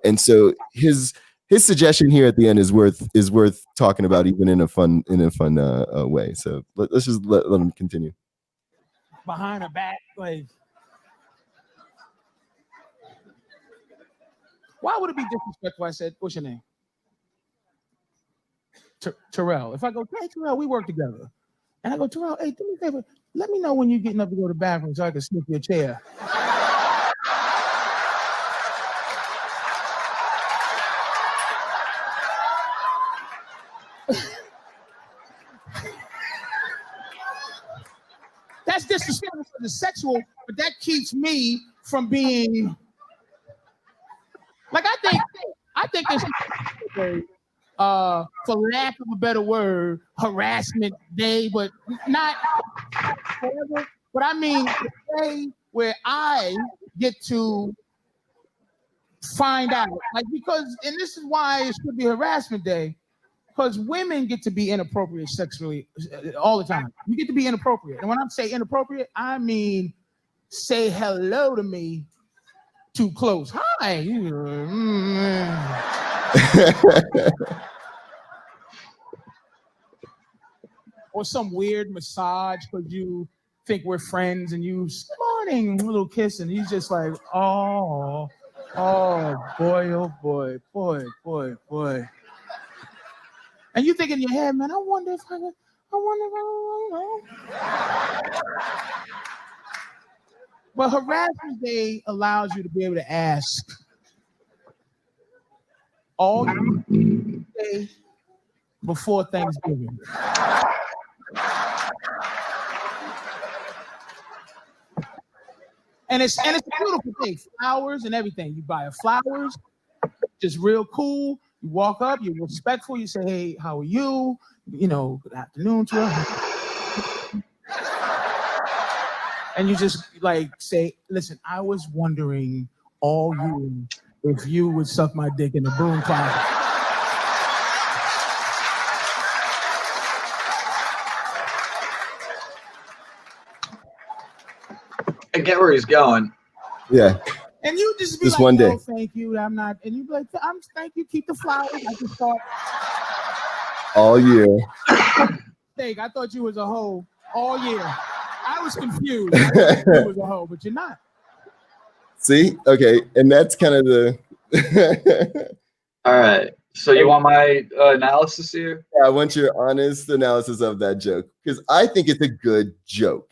and so his suggestion here at the end is worth talking about, even in a fun way. So let's just let him continue. Behind her back, like, why would it be disrespectful? I said, "What's your name?" Terrell. If I go, "Hey Terrell, we work together," and I go, "Terrell, hey, do me a favor, let me know when you're getting up to go to the bathroom so I can slip your chair." That's disrespectful for the sexual, but that keeps me from being like, I think it's for lack of a better word, harassment day, but not forever. But I mean the day where I get to find out, like, because, and this is why it should be harassment day. Because women get to be inappropriate sexually all the time. You get to be inappropriate. And when I say inappropriate, I mean say hello to me too close. Hi. Or some weird massage because you think we're friends and you, good morning, a little kiss. And he's just like, oh boy. And you think in your head, man, I wonder if I don't know. But harassment day allows you to be able to ask all day before Thanksgiving. And it's a beautiful thing. Flowers and everything. You buy flowers, just real cool. You walk up, you're respectful, you say, hey, how are you? Good afternoon to her. And you just like say, listen, I was wondering all year if you would suck my dick in a broom closet. I get where he's going. Yeah. And you just be just like, one day. No, thank you. I'm not. And you be like, thank you. Keep the flowers. I just thought. All year. I thought you was a hoe all year. I was confused. I thought you was a hoe, but you're not. See? Okay. And that's kind of the. All right. So you want my analysis here? Yeah, I want your honest analysis of that joke, because I think it's a good joke.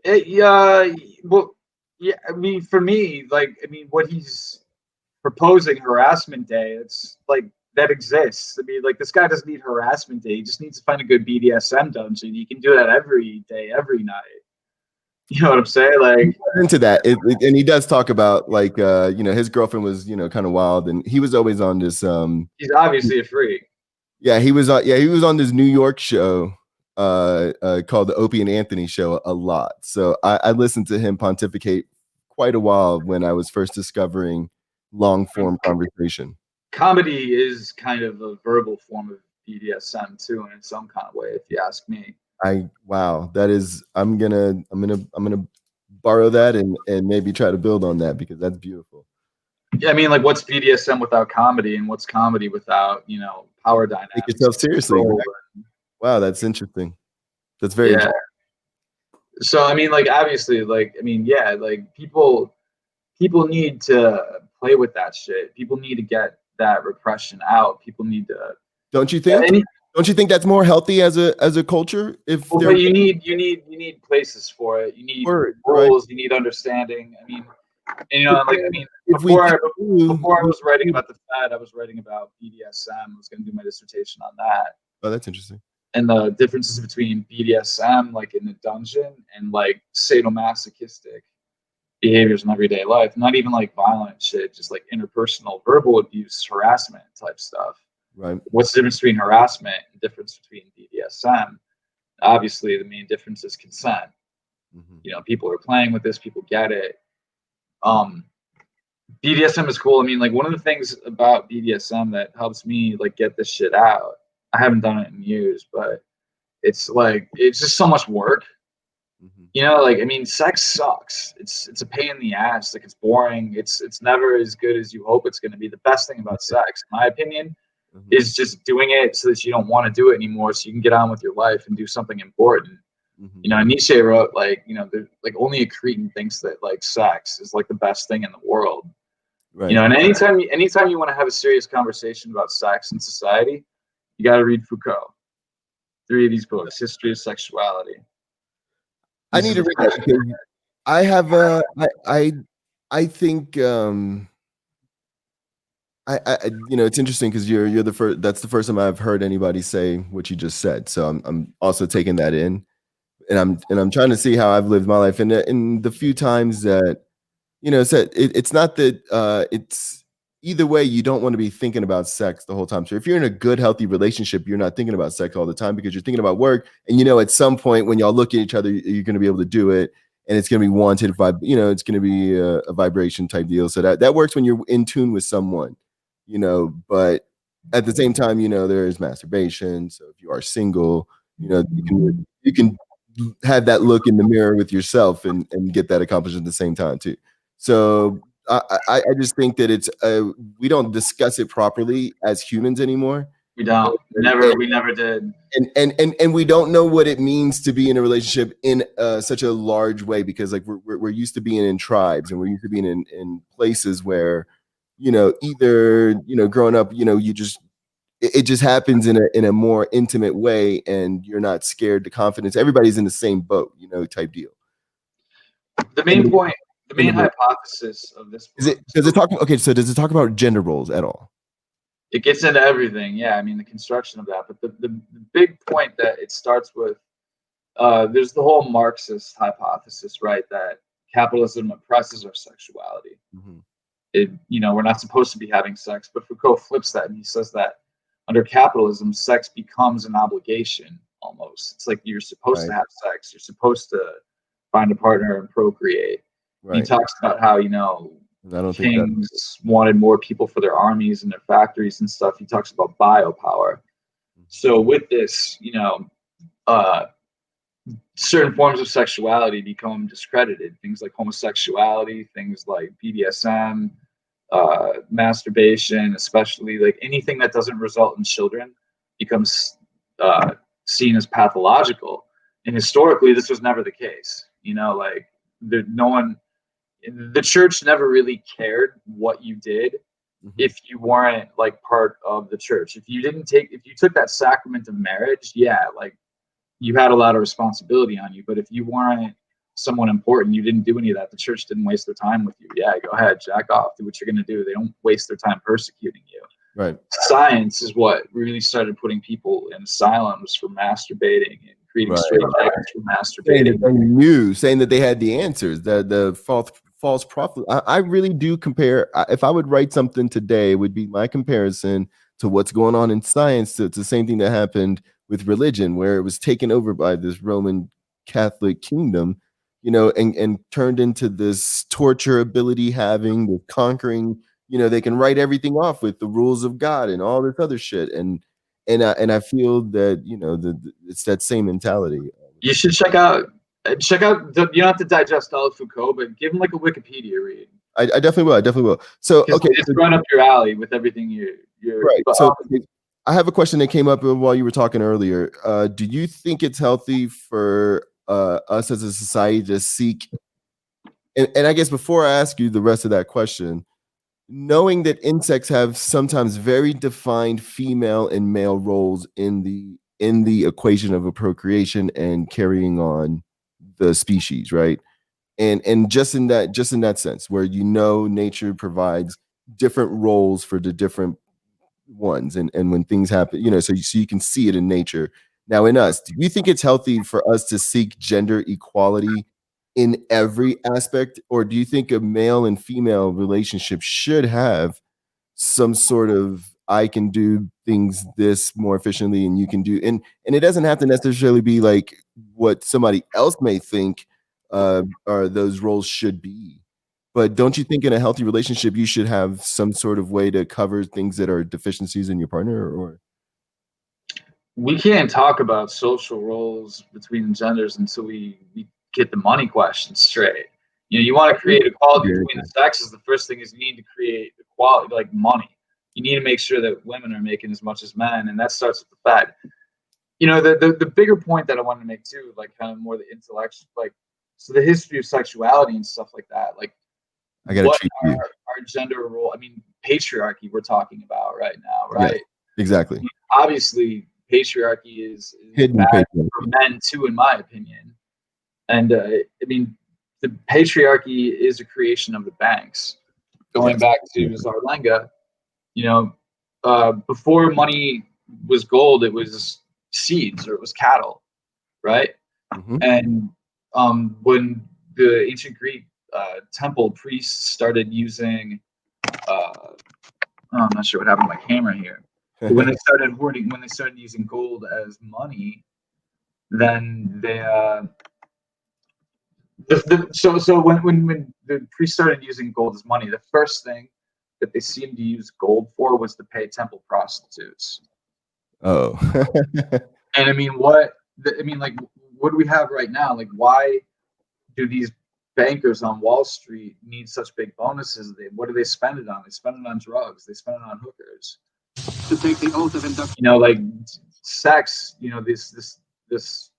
Well, yeah, I mean, for me, what he's proposing, harassment day, it's like that exists. I mean, like, this guy doesn't need harassment day. He just needs to find a good BDSM dungeon. You can do that every day, every night. You know what I'm saying? Like into that, and he does talk about like his girlfriend was kind of wild, and he was always on this. He's obviously a freak. Yeah, he was on this New York show called the Opie and Anthony Show a lot. So I listened to him pontificate quite a while when I was first discovering long form conversation. Comedy is kind of a verbal form of BDSM too, in some kind of way, if you ask me. That is, I'm gonna borrow that and maybe try to build on that, because that's beautiful. Yeah, I mean, like, what's BDSM without comedy, and what's comedy without power dynamics? Take yourself seriously. Wow, that's interesting. That's very interesting. So I mean, like, obviously, like, I mean, yeah, like people need to play with that shit. People need to get that repression out. People need to. Don't you think? Don't you think that's more healthy as a culture? But you need places for it. You need rules. Right? You need understanding. I mean, and, before I was writing about the Fed, I was writing about BDSM. I was going to do my dissertation on that. Oh, that's interesting. And the differences between BDSM, like in the dungeon, and like sadomasochistic behaviors in everyday life. Not even like violent shit, just like interpersonal, verbal abuse, harassment type stuff. Right. What's the difference between harassment and the difference between BDSM? Obviously, the main difference is consent. Mm-hmm. People are playing with this. People get it. BDSM is cool. I mean, like, one of the things about BDSM that helps me like get this shit out. I haven't done it in years, but it's just so much work. Mm-hmm. Like, I mean, sex sucks. It's a pain in the ass. Like, it's boring. It's never as good as you hope it's going to be. The best thing about sex, in my opinion, is just doing it so that you don't want to do it anymore, so you can get on with your life and do something important. Mm-hmm. Nietzsche wrote like only a cretin thinks that like sex is like the best thing in the world. Right. And anytime you want to have a serious conversation about sex in society, you got to read Foucault. 3 of these books: History of Sexuality. I need to read that because I have I think it's interesting because you're the first. That's the first time I've heard anybody say what you just said. So I'm also taking that in, and I'm trying to see how I've lived my life. And in the few times that it's not that it's either way. You don't want to be thinking about sex the whole time. So if you're in a good, healthy relationship, you're not thinking about sex all the time because you're thinking about work. And at some point when y'all look at each other, you're going to be able to do it. And it's going to be wanted vibe, it's going to be a vibration type deal. So that works when you're in tune with someone, but at the same time, there is masturbation. So if you are single, you can have that look in the mirror with yourself and get that accomplished at the same time too. So I just think that it's we don't discuss it properly as humans anymore. We don't. We never did. And we don't know what it means to be in a relationship in such a large way, because like we're used to being in tribes, and we're used to being in places where either growing up it just happens in a more intimate way, and you're not scared to confidence. Everybody's in the same boat, type deal. The main point, the main hypothesis of this book, does it talk about gender roles at all? It gets into everything. Yeah, I mean, the construction of that. But the big point that it starts with, there's the whole Marxist hypothesis, right? That capitalism oppresses our sexuality. Mm-hmm. We're not supposed to be having sex. But Foucault flips that, and he says that under capitalism, sex becomes an obligation almost. It's like you're supposed to have sex. You're supposed to find a partner and procreate. Right. He talks about how, kings wanted more people for their armies and their factories and stuff. He talks about biopower. So with this, certain forms of sexuality become discredited. Things like homosexuality, things like BDSM, masturbation, especially like anything that doesn't result in children becomes seen as pathological. And historically, this was never the case. The church never really cared what you did if you weren't like part of the church. If you took that sacrament of marriage, like you had a lot of responsibility on you. But if you weren't someone important, you didn't do any of that. The church didn't waste their time with you. Yeah, go ahead, jack off, do what you're going to do. They don't waste their time persecuting you. Right. Science is what really started putting people in asylums for masturbating and creating Right. straight jackets for masturbating. Saying that they had the answers, the false prophet. I really do compare. If I would write something today, it would be my comparison to what's going on in science. It's the same thing that happened with religion, where it was taken over by this Roman Catholic kingdom, and turned into this torture ability having, the conquering. They can write everything off with the rules of God and all this other shit, and I feel that it's that same mentality. You should check out. You don't have to digest all of Foucault, but give him like a Wikipedia read. I definitely will. So okay, it's right up your alley with everything you're right. So I have a question that came up while you were talking earlier. Do you think it's healthy for us as a society to seek? And I guess before I ask you the rest of that question, knowing that insects have sometimes very defined female and male roles in the equation of a procreation and carrying on the species, right? And just in that sense, where nature provides different roles for the different ones, and when things happen, so you can see it in nature. Now, in us, do you think it's healthy for us to seek gender equality in every aspect, or do you think a male and female relationship should have some sort of, I can do things this more efficiently and you can do, and it doesn't have to necessarily be like what somebody else may think or those roles should be, but don't you think in a healthy relationship you should have some sort of way to cover things that are deficiencies in your partner? Or we can't talk about social roles between genders until we get the money question straight. You want to create equality between the sexes. The first thing is you need to create equality, like money. You need to make sure that women are making as much as men, and that starts with the fact. The bigger point that I wanted to make too, like kind of more the intellectual, like, so the history of sexuality and stuff like that, like I gotta what treat you. our gender role. I mean, patriarchy we're talking about right now, right? Yeah, exactly. Obviously, patriarchy is Hidden bad patriarchy for men too, in my opinion. And I mean, the patriarchy is a creation of the banks. Going back to Zarlenga, before money was gold, it was seeds or it was cattle, right? Mm-hmm. And when the ancient Greek temple priests started using, I'm not sure what happened to my camera here. But when they started using gold as money, then they so when the priests started using gold as money, the first thing that they seemed to use gold for was to pay temple prostitutes. Oh. And I mean, what do we have right now? Like, why do these bankers on Wall Street need such big bonuses? What do they spend it on? They spend it on drugs. They spend it on hookers. To take the oath of induction. Like sex. This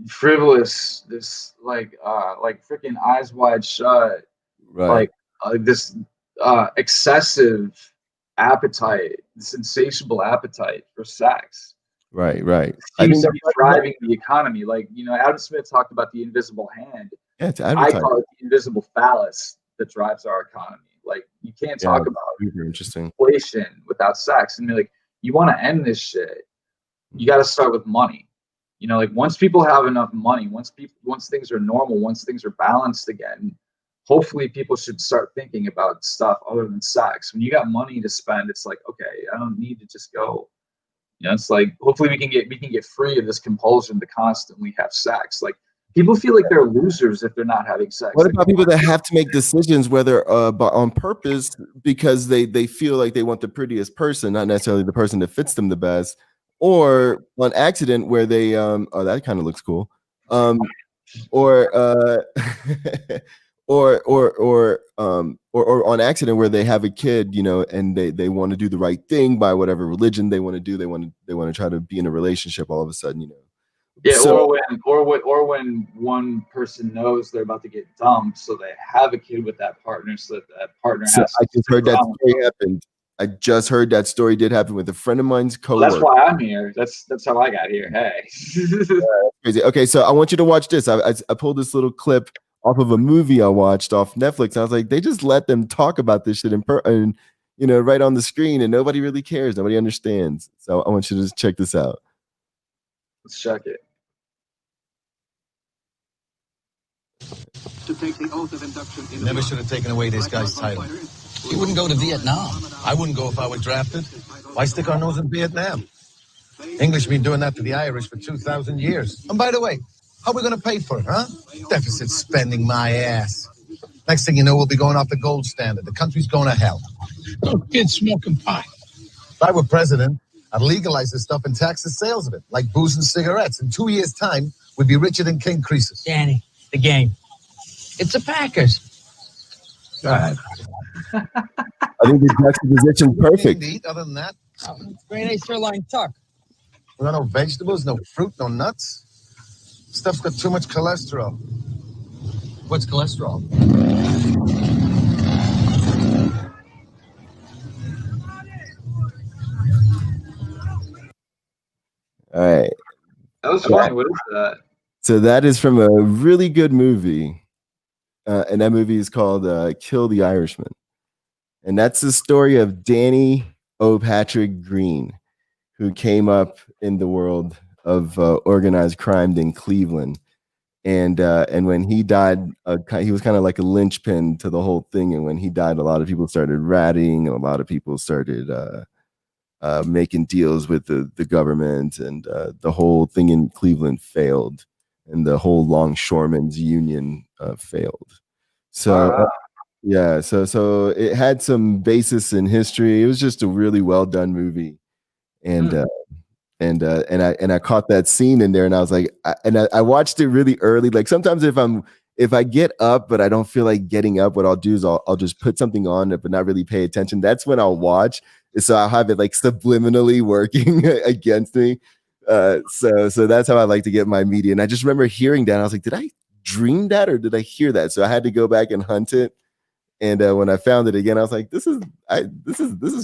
frivolous, this like freaking eyes wide shut, right? This excessive appetite, this insatiable appetite for sex. Right. Seems to be driving the economy. Like, Adam Smith talked about the invisible hand. Yeah, it's I call it the invisible phallus that drives our economy. Like, you can't talk about inflation without sex. And like, you want to end this shit, you got to start with money. Like once people have enough money, once things are normal, once things are balanced again, hopefully people should start thinking about stuff other than sex. When you got money to spend, it's like, okay, I don't need to just go. It's like, hopefully we can get free of this compulsion to constantly have sex. Like, people feel like they're losers if they're not having sex. What about people that have to make decisions, whether on purpose, because they feel like they want the prettiest person, not necessarily the person that fits them the best, or on accident where they oh, that kind of looks cool, or on accident where they have a kid, and they want to do the right thing by whatever religion they want to do. They want to try to be in a relationship all of a sudden, Yeah, so, or when one person knows they're about to get dumped, so they have a kid with that partner, so that partner has. I just heard that story happened. I just heard that story did happen with a friend of mine's coworker. That's why I'm here. That's how I got here. Hey. Crazy. Okay, so I want you to watch this. I pulled this little clip off of a movie I watched off Netflix. I was like, they just let them talk about this shit and right on the screen, and nobody really cares. Nobody understands. So I want you to just check this out. Let's check it. To take the oath of induction into Never the should have taken away this guy's title. He wouldn't go to Vietnam. I wouldn't go if I were drafted. Why stick our nose in Vietnam? English been doing that to the Irish for 2,000 years. And by the way, how are we going to pay for it, huh? Deficit spending my ass. Next thing you know, we'll be going off the gold standard. The country's going to hell. No kids smoking pot. If I were president, I'd legalize this stuff and tax the sales of it, like booze and cigarettes. In 2 years' time, we'd be richer than King Croesus. Danny, the game. It's the Packers. God. I think the juxtaposition's perfect. Other than that, Grade A sirloin tuck. we got no vegetables, no fruit, no nuts. Stuff's got too much cholesterol. What's cholesterol? All right. That was funny. What is that? So that is from a really good movie. And that movie is called Kill the Irishman. And that's the story of Danny O'Patrick Green, who came up in the world of organized crime in Cleveland. And when he died, he was kind of like a linchpin to the whole thing. And when he died, a lot of people started ratting, and a lot of people started making deals with the government, and the whole thing in Cleveland failed, and the whole longshoremen's union failed. So yeah, so it had some basis in history. It was just a really well done movie, and I caught that scene in there, and I was like, I watched it really early. Like sometimes if I get up but I don't feel like getting up, what I'll do is I'll just put something on but not really pay attention. That's when I'll watch. So I'll have it like subliminally working against me. So that's how I like to get my media. And I just remember hearing that. I was like, did I dream that or did I hear that? So I had to go back and hunt it. And when I found it again, I was like, this is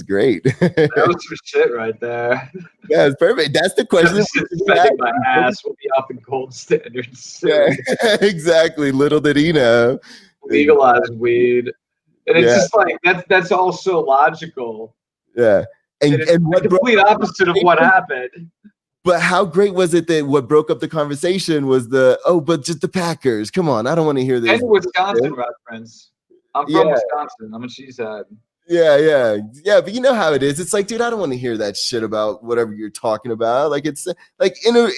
great. That was some shit right there. Yeah, it's perfect. That's the question. Spending my ass will be up in gold standards. Yeah, exactly. Little did he know. Legalize weed. And it's just like that's all so logical. Yeah. And what the complete opposite of what happened. But how great was it that what broke up the conversation was but just the Packers. Come on, I don't want to hear this. And Wisconsin reference. I'm from Wisconsin. I'm a cheesehead. Yeah. But you know how it is. It's like, dude, I don't want to hear that shit about whatever you're talking about. Like it's like in a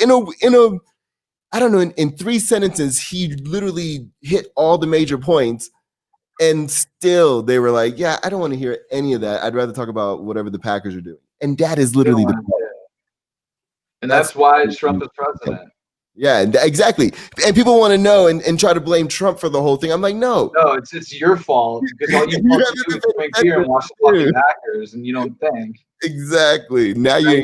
I don't know, in 3 sentences, he literally hit all the major points. And still they were like, yeah, I don't want to hear any of that. I'd rather talk about whatever the Packers are doing. And that is literally the point. And that's why Trump is president. Yeah, exactly. And people want to know and try to blame Trump for the whole thing. I'm like, no, it's your fault because all you want to do is drink beer and watch the fucking Packers, and you don't think. Exactly. Now you're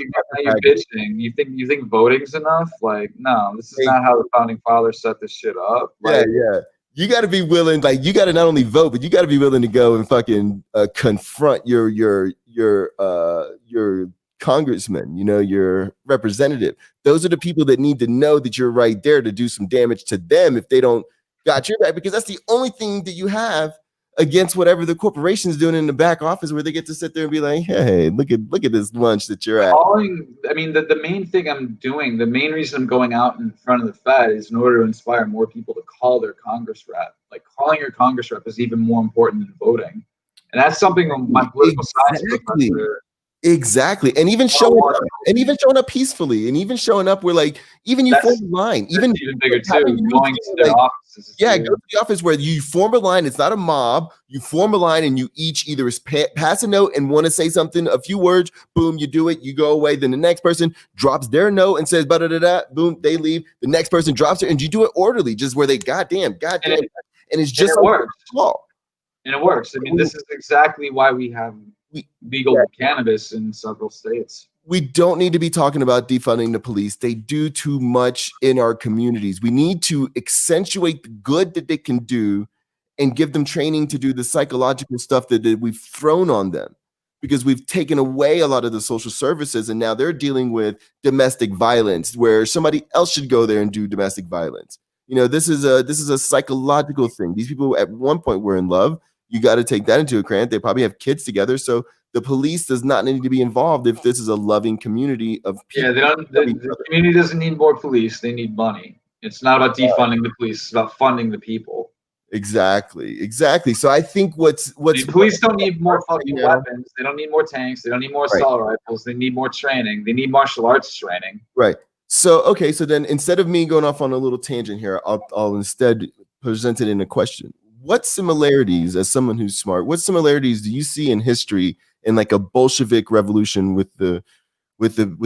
bitching. You think voting's enough? Like, no, this is not how the founding fathers set this shit up. Like, yeah. You got to be willing. Like, you got to not only vote, but you got to be willing to go and fucking confront your congressman, your representative. Those are the people that need to know that you're right there to do some damage to them if they don't got your back, because that's the only thing that you have against whatever the corporation's doing in the back office, where they get to sit there and be like, hey, look at this lunch that you're at. The main thing I'm doing, the main reason I'm going out in front of the Fed is in order to inspire more people to call their Congress rep. Like, calling your Congress rep is even more important than voting. And that's something my political science professor. Exactly. And even showing up peacefully, and even showing up where, like, even you form a line, even bigger too, going to their offices. Yeah, go to the office where you form a line. It's not a mob. You form a line, and you each either pass a note and want to say something, a few words, boom, you do it, you go away. Then the next person drops their note and says, da-da-da-da, boom, they leave. The next person drops it, and you do it orderly, just where they goddamn. And it's just it works. And it works. I mean, this is exactly why we have legal cannabis in several states. We don't need to be talking about defunding the police. They do too much in our communities. We need to accentuate the good that they can do and give them training to do the psychological stuff that we've thrown on them, because we've taken away a lot of the social services, and now they're dealing with domestic violence where somebody else should go there and do domestic violence. This is a psychological thing. These people at one point were in love. You got to take that into account. They probably have kids together. So the police does not need to be involved if this is a loving community of people. Yeah, they don't. The community doesn't need more police. They need money. It's not about defunding the police. It's about funding the people. Exactly. So I think what's police don't need more fucking weapons. They don't need more tanks. They don't need more assault rifles. They need more training. They need martial arts training. Right. So okay. So then instead of me going off on a little tangent here, I'll instead present it in a question. What similarities, as someone who's smart, what similarities do you see in history in like a Bolshevik revolution with the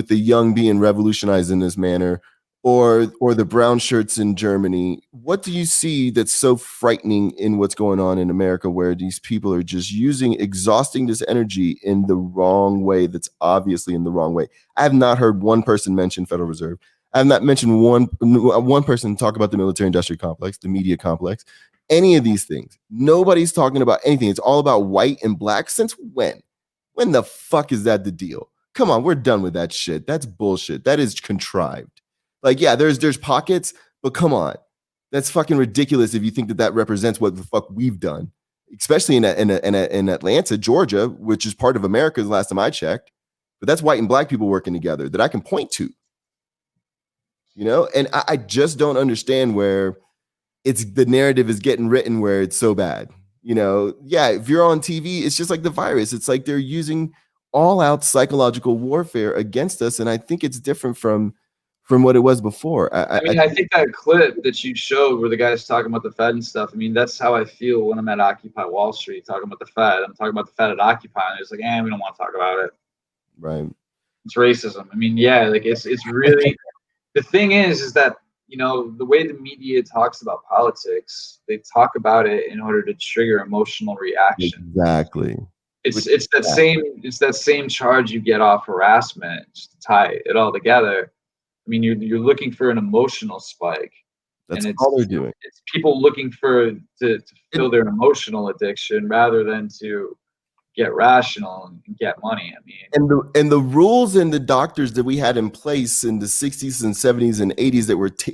young being revolutionized in this manner, or the brown shirts in Germany? What do you see that's so frightening in what's going on in America, where these people are just exhausting this energy in the wrong way? That's obviously in the wrong way. I have not heard one person mention Federal Reserve. I have not mentioned one person talk about the military-industrial complex, the media complex, any of these things. Nobody's talking about anything. It's all about white and black. Since when? When the fuck is that the deal? Come on, we're done with that shit. That's bullshit. That is contrived. Like, yeah, there's pockets, but come on. That's fucking ridiculous if you think that represents what the fuck we've done, especially in Atlanta, Georgia, which is part of America the last time I checked. But that's white and black people working together that I can point to. You know, and I just don't understand where the narrative is getting written where it's so bad. You know, yeah, if you're on TV, it's just like the virus. It's like they're using all-out psychological warfare against us, and I think it's different from what it was before. I think that clip that you showed where the guy's talking about the Fed and stuff, I mean, that's how I feel when I'm at Occupy Wall Street talking about the Fed. I'm talking about the Fed at Occupy, and it's like, we don't want to talk about it. Right. It's racism. I mean, yeah, like it's really the thing is that, you know, the way the media talks about politics, they talk about it in order to trigger emotional reaction. Exactly. It's that same charge you get off harassment, just to tie it all together. I mean, you're looking for an emotional spike. That's all they're doing. It's people looking to fill their emotional addiction rather than to get rational and get money. I mean, and the rules and the doctors that we had in place in the 60s and 70s and 80s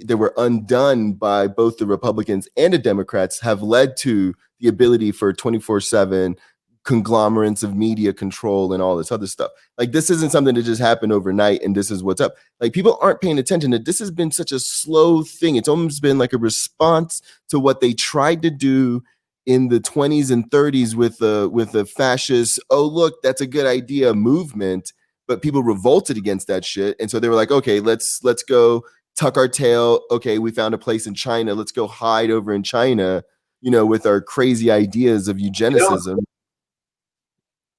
that were undone by both the Republicans and the Democrats have led to the ability for 24/7 conglomerates of media control and all this other stuff. Like, this isn't something that just happened overnight and this is what's up. Like, people aren't paying attention that this has been such a slow thing. It's almost been like a response to what they tried to do in the 20s and 30s with the fascist, oh look, that's a good idea movement, but people revolted against that shit. And so they were like, okay, let's go tuck our tail. Okay, we found a place in China. Let's go hide over in China, you know, with our crazy ideas of eugenicism.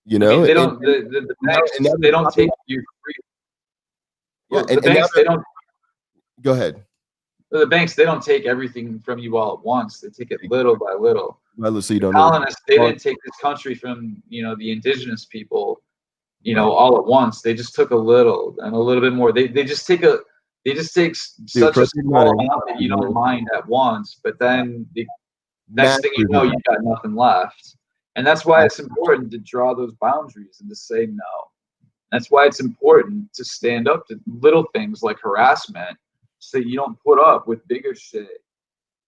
You know, they don't. The banks, they don't take you free. Well, the banks, they don't. Go ahead. The banks, they don't take everything from you all at once. They take it little by little. Well, so you don't. Colonists, they didn't take this country from, you know, the indigenous people, you know, all at once. They just took a little and a little bit more. They just take such a small amount that you don't mind at once, but then the next thing you know, you've got nothing left. And that's why it's important to draw those boundaries and to say no. That's why it's important to stand up to little things like harassment, so you don't put up with bigger shit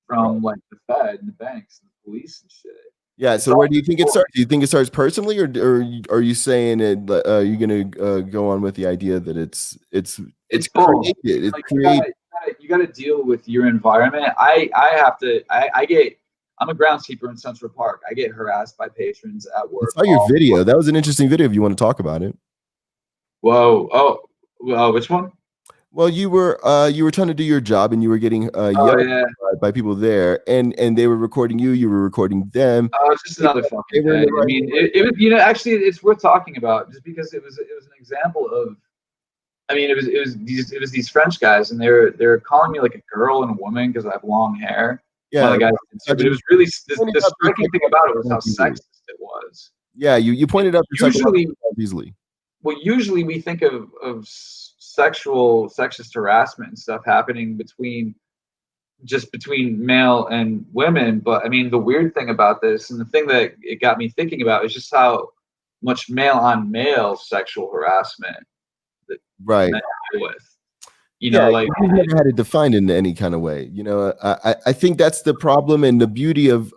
from like the Fed and the banks and the police and shit. Yeah. So where do you think it starts? Do you think it starts personally, or are you saying it? You're gonna go on with the idea that it's both. Created. It's like created. You got to deal with your environment. I'm a groundskeeper in Central Park. I get harassed by patrons at work. I saw your video. That was an interesting video. If you want to talk about it. Whoa! Oh, which one? Well, you were trying to do your job, and you were getting yelled by people there, and they were recording you. You were recording them. Oh, it's just another fucking thing. I mean, it was, you know, actually, it's worth talking about just because it was an example of. I mean, it was these French guys, and they're calling me like a girl and a woman because I have long hair. Yeah, one of the guys, but it was really the striking thing about it was how sexist it was. Yeah, you pointed out easily. Well, usually we think of sexist harassment and stuff happening between male and women, but I mean the weird thing about this, and the thing that it got me thinking about, is just how much male on male sexual harassment that men deal with. You know, like you've never had it defined in any kind of way. You know, I think that's the problem and the beauty of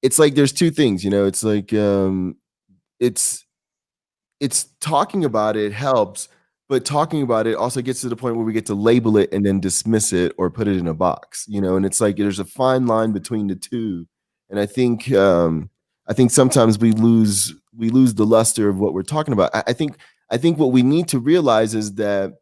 it's like there's two things, it's like it's talking about it helps, but talking about it also gets to the point where we get to label it and then dismiss it or put it in a box, and it's like there's a fine line between the two. And I think sometimes we lose the luster of what we're talking about. I think what we need to realize is that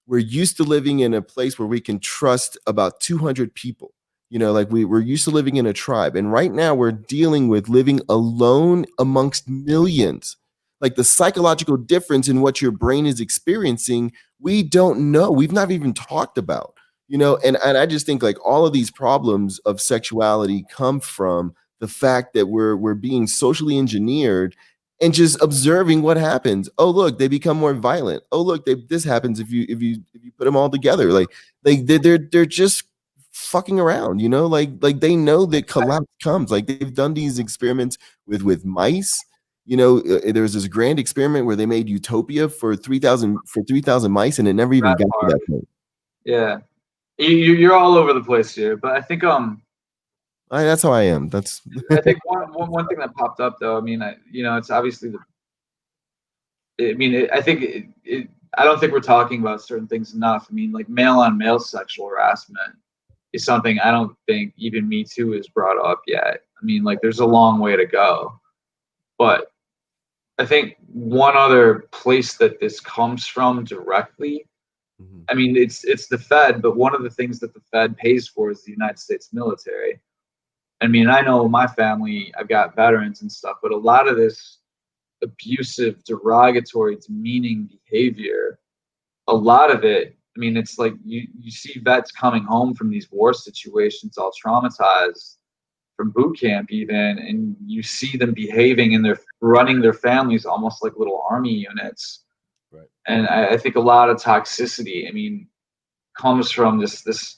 we're used to living in a place where we can trust about 200 people. Like we're used to living in a tribe. And right now we're dealing with living alone amongst millions. Like the psychological difference in what your brain is experiencing, we don't know. We've not even talked about, and I just think like all of these problems of sexuality come from the fact that we're being socially engineered and just observing what happens. Oh, look, they become more violent. Oh, look, this happens if you put them all together. Like they're just fucking around, like they know that collapse comes. Like they've done these experiments with mice. There was this grand experiment where they made utopia for 3,000 mice, and it never even got to that point. Yeah, you're all over the place here, but I think that's how I am. That's I think one thing that popped up though. I mean, it's obviously I think I don't think we're talking about certain things enough. I mean, like male on male sexual harassment is something I don't think even Me Too is brought up yet. I mean, like there's a long way to go, but I think one other place that this comes from directly, I mean, it's the Fed, but one of the things that the Fed pays for is the United States military. I mean, I know my family, I've got veterans and stuff, but a lot of this abusive, derogatory, demeaning behavior, a lot of it, I mean, it's like you see vets coming home from these war situations all traumatized from boot camp even, and you see them behaving and they're running their families almost like little army units. Right. And I think a lot of toxicity, I mean, comes from this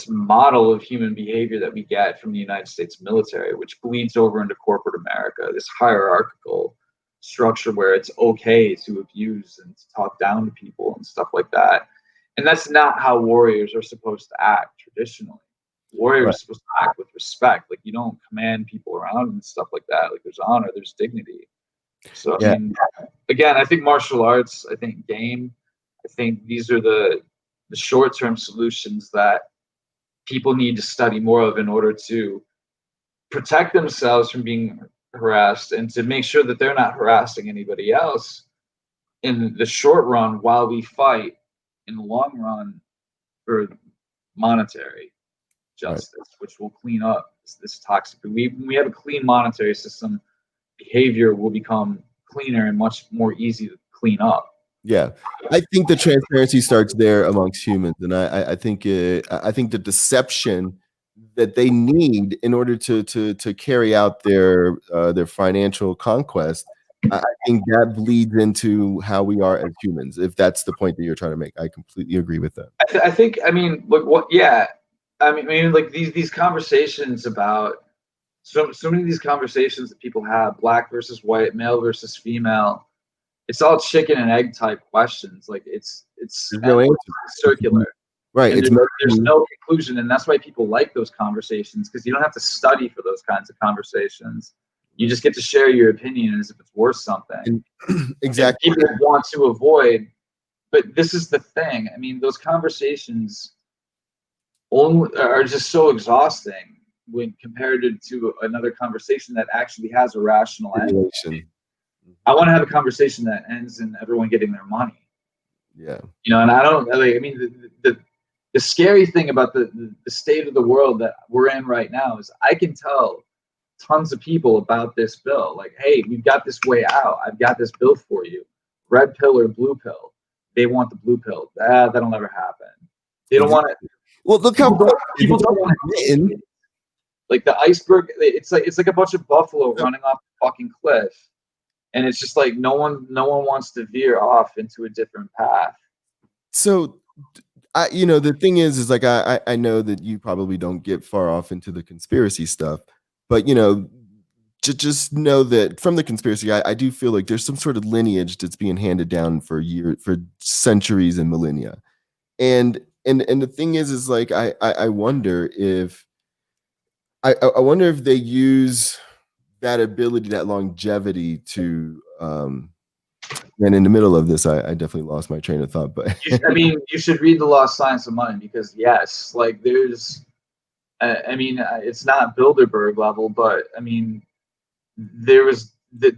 model of human behavior that we get from the United States military, which bleeds over into corporate America, this hierarchical structure where it's okay to abuse and to talk down to people and stuff like that. And that's not how warriors are supposed to act traditionally. Warriors are supposed to act with respect. Like you don't command people around and stuff like that. Like there's honor, there's dignity. So I mean, again, I think martial arts, I think game, I think these are the short-term solutions that people need to study more of in order to protect themselves from being harassed and to make sure that they're not harassing anybody else in the short run while we fight in the long run for monetary justice, which will clean up this toxic. When we have a clean monetary system, behavior will become cleaner and much more easy to clean up. Yeah, I think the transparency starts there amongst humans, and I think the deception that they need in order to carry out their financial conquest, I think that bleeds into how we are as humans. If that's the point that you're trying to make, I completely agree with that. I think I mean, look, what? Yeah, I mean, like these conversations about so many of these conversations that people have, black versus white, male versus female. It's all chicken and egg type questions. Like it's no answer. Circular, right? And there's no conclusion, and that's why people like those conversations, because you don't have to study for those kinds of conversations. You just get to share your opinion as if it's worth something. Exactly. And people want to avoid, but this is the thing. I mean, those conversations are just so exhausting when compared to another conversation that actually has a rational end. I want to have a conversation that ends in everyone getting their money. Yeah. And I don't like, I mean, the scary thing about the state of the world that we're in right now is I can tell tons of people about this bill. Like, hey, we've got this way out. I've got this bill for you. Red pill or blue pill. They want the blue pill. That'll never happen. They don't want it. Well, look how people don't want it. Like the iceberg, it's like a bunch of buffalo running off the fucking cliff. And it's just like no one wants to veer off into a different path. So, the thing is like I know that you probably don't get far off into the conspiracy stuff, but just know that from the conspiracy, I do feel like there's some sort of lineage that's being handed down for centuries and millennia, and the thing is like I wonder if I wonder if they use that ability, that longevity to and in the middle of this, I definitely lost my train of thought. But you should read The Lost Science of Money, because yes, like there's, it's not Bilderberg level, but I mean, there was the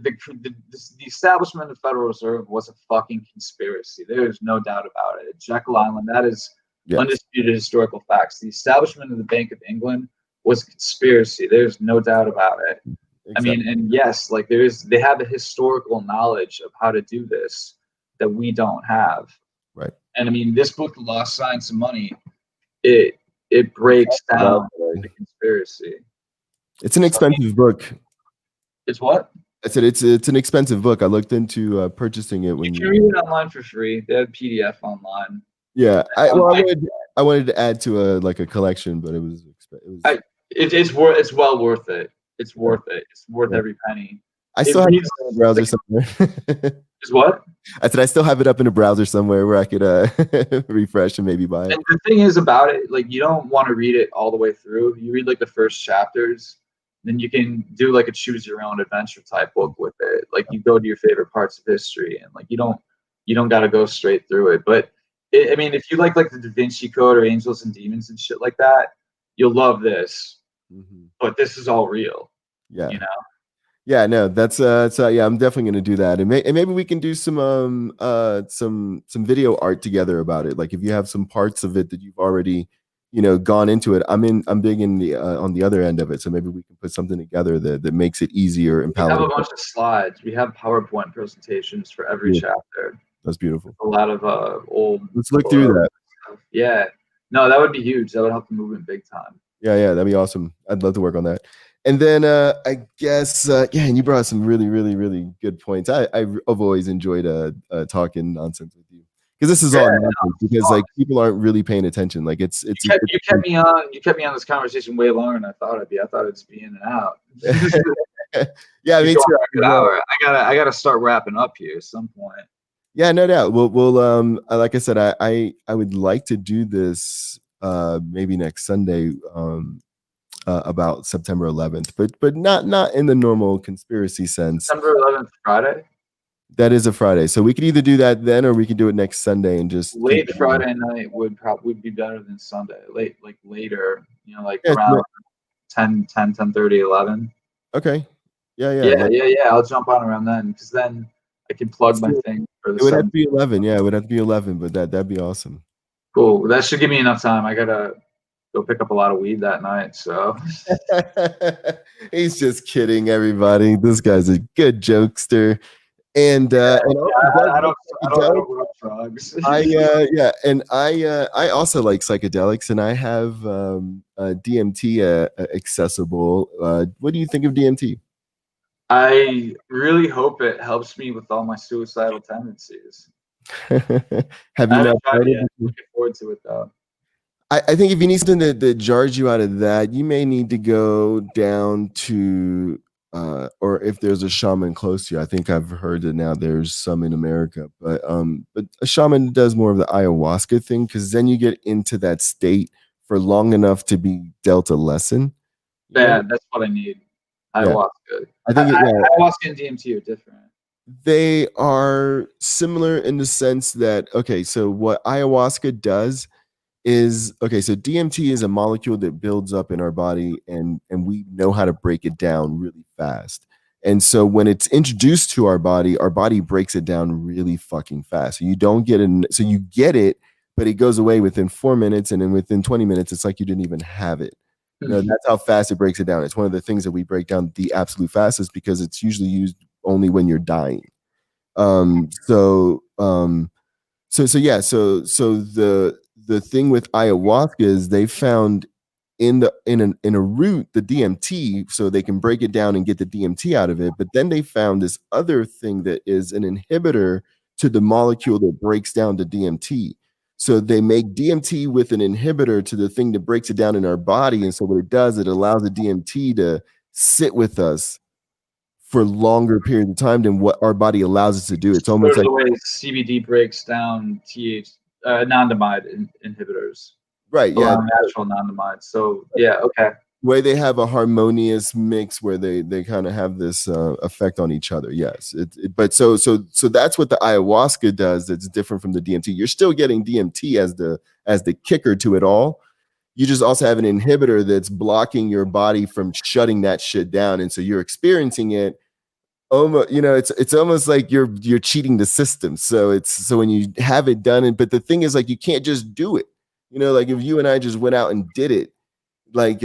establishment of the Federal Reserve was a fucking conspiracy. There's no doubt about it. Jekyll Island, that is undisputed historical facts. The establishment of the Bank of England was a conspiracy. There's no doubt about it. Exactly. I mean, and yes, like they have the historical knowledge of how to do this that we don't have. Right. And I mean, this book, The Lost Science of Money, it breaks down the conspiracy. It's an expensive book. It's what? I said it's an expensive book. I looked into purchasing it when you can read it online for free. They have PDF online. Yeah, I wanted to add to a collection, but it's well worth it. It's worth it. It's worth every penny. I still have it in a browser somewhere. Is what? I said I still have it up in a browser somewhere where I could refresh and maybe buy it. And the thing is about it, like you don't want to read it all the way through. You read like the first chapters, then you can do like a choose your own adventure type book with it. Like you go to your favorite parts of history, and like you don't got to go straight through it. But I mean, if you like the Da Vinci Code or Angels and Demons and shit like that, you'll love this. Mm-hmm. But this is all real. Yeah. You know. Yeah, no, that's yeah, I'm definitely gonna do that, and maybe we can do some video art together about it. Like if you have some parts of it that you've already, gone into it. I'm big in the on the other end of it, so maybe we can put something together that makes it easier and palatable. We have a bunch of slides. We have PowerPoint presentations for every chapter. That's beautiful. A lot of old. Let's look through that. Stuff. Yeah, no, that would be huge. That would help the movement big time. Yeah, that'd be awesome. I'd love to work on that. And then I guess and you brought some really, really, really good points. I've always enjoyed talking nonsense with you, because this is all nonsense, because like people aren't really paying attention. Like it's you kept me on this conversation way longer than I thought I'd be. I thought it'd be in and out. Yeah, me too. Good hour. I gotta start wrapping up here at some point. Yeah, no doubt. We'll like I said, I would like to do this maybe next Sunday. About September 11th, but not in the normal conspiracy sense. September 11th, Friday. That is a Friday, so we could either do that then, or we could do it next Sunday and just late Friday night would probably be better than Sunday. Later, around 10:30, 11. Okay. Yeah. I'll jump on around then, because then I can plug my thing for the. It would have to be 11. Yeah, it would have to be 11, but that'd be awesome. Cool. That should give me enough time. I gotta go pick up a lot of weed that night, so. He's just kidding, everybody. This guy's a good jokester, and I don't drugs. And I also like psychedelics, and I have DMT accessible. What do you think of DMT? I really hope it helps me with all my suicidal tendencies. Have you not tried it? Looking forward to it though. I think if you need something that jars you out of that, you may need to go down to, or if there's a shaman close to you. I think I've heard that now there's some in America, but a shaman does more of the ayahuasca thing, because then you get into that state for long enough to be dealt a lesson. Yeah, that's what I need. Ayahuasca. Yeah. I think ayahuasca and DMT are different. They are similar in the sense that, okay, so what ayahuasca does is, okay, so DMT is a molecule that builds up in our body, and we know how to break it down really fast. And so when it's introduced to our body breaks it down really fucking fast. So you don't get it, so you get it, but it goes away within 4 minutes, and then within 20 minutes, it's like you didn't even have it. That's how fast it breaks it down. It's one of the things that we break down the absolute fastest, because it's usually used only when you're dying. So the thing with ayahuasca is they found in a root the DMT, so they can break it down and get the DMT out of it. But then they found this other thing that is an inhibitor to the molecule that breaks down the DMT. So they make DMT with an inhibitor to the thing that breaks it down in our body. And so what it does, it allows the DMT to sit with us for longer period of time than what our body allows us to do. It's almost like the way CBD breaks down anandamide inhibitors. Right. Yeah. Natural anandamide. So yeah. Okay. way they have a harmonious mix where they kind of have this effect on each other. Yes, but so that's what the ayahuasca does. That's different from the DMT. You're still getting DMT as the kicker to it all. You just also have an inhibitor that's blocking your body from shutting that shit down, and so you're experiencing it. Almost, it's almost like you're cheating the system. So when you have it done, but the thing is, like, you can't just do it. Like if you and I just went out and did it, like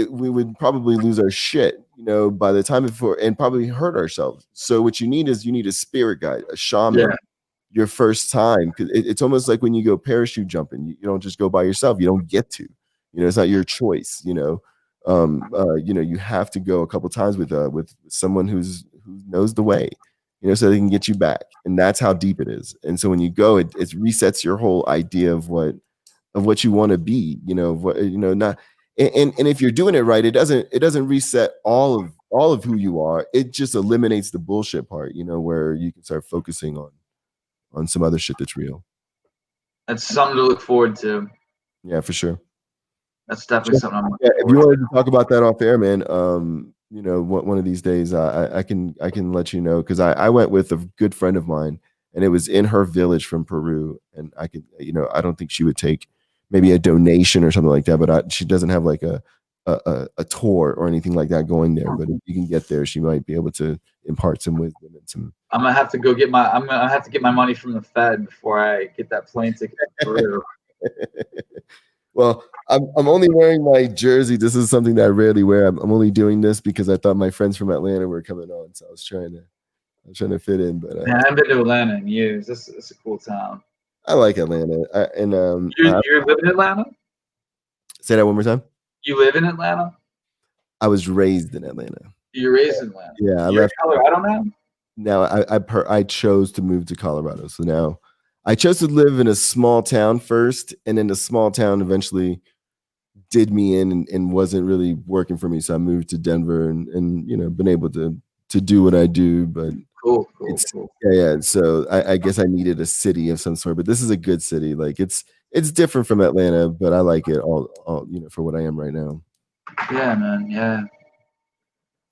we would probably lose our shit, by the time before, and probably hurt ourselves. So what you need a spirit guide, a shaman. Your first time, because it's almost like when you go parachute jumping, you don't just go by yourself. You don't get to, it's not your choice. You have to go a couple times with someone who knows the way, so they can get you back. And that's how deep it is. And so when you go, it resets your whole idea of what you want to be, not. And if you're doing it right, it doesn't reset all of who you are. It just eliminates the bullshit part, where you can start focusing on some other shit that's real. That's something to look forward to. Yeah, for sure. That's definitely something I'm looking If forward you wanted to talk about that off air, man, one of these days, I can let you know, because I went with a good friend of mine, and it was in her village from Peru, and I could, I don't think she would take maybe a donation or something like that, but she doesn't have like a tour or anything like that going there. But if you can get there, she might be able to impart some wisdom and some. I'm gonna have to get my money from the Fed before I get that plane ticket to Peru. Well, I'm only wearing my jersey. This is something that I rarely wear. I'm only doing this because I thought my friends from Atlanta were coming on, so I was trying to fit in. But I haven't been to Atlanta in years. It's a cool town. I like Atlanta. You live in Atlanta? Say that one more time. You live in Atlanta? I was raised in Atlanta. You're raised in Atlanta. Yeah, I You're left in Colorado now. Now I chose to move to Colorado. So now I chose to live in a small town first, and then the small town eventually did me in and wasn't really working for me. So I moved to Denver and been able to do what I do. But cool. Yeah. So I guess I needed a city of some sort. But this is a good city. Like it's different from Atlanta, but I like it all for what I am right now. Yeah, man. Yeah.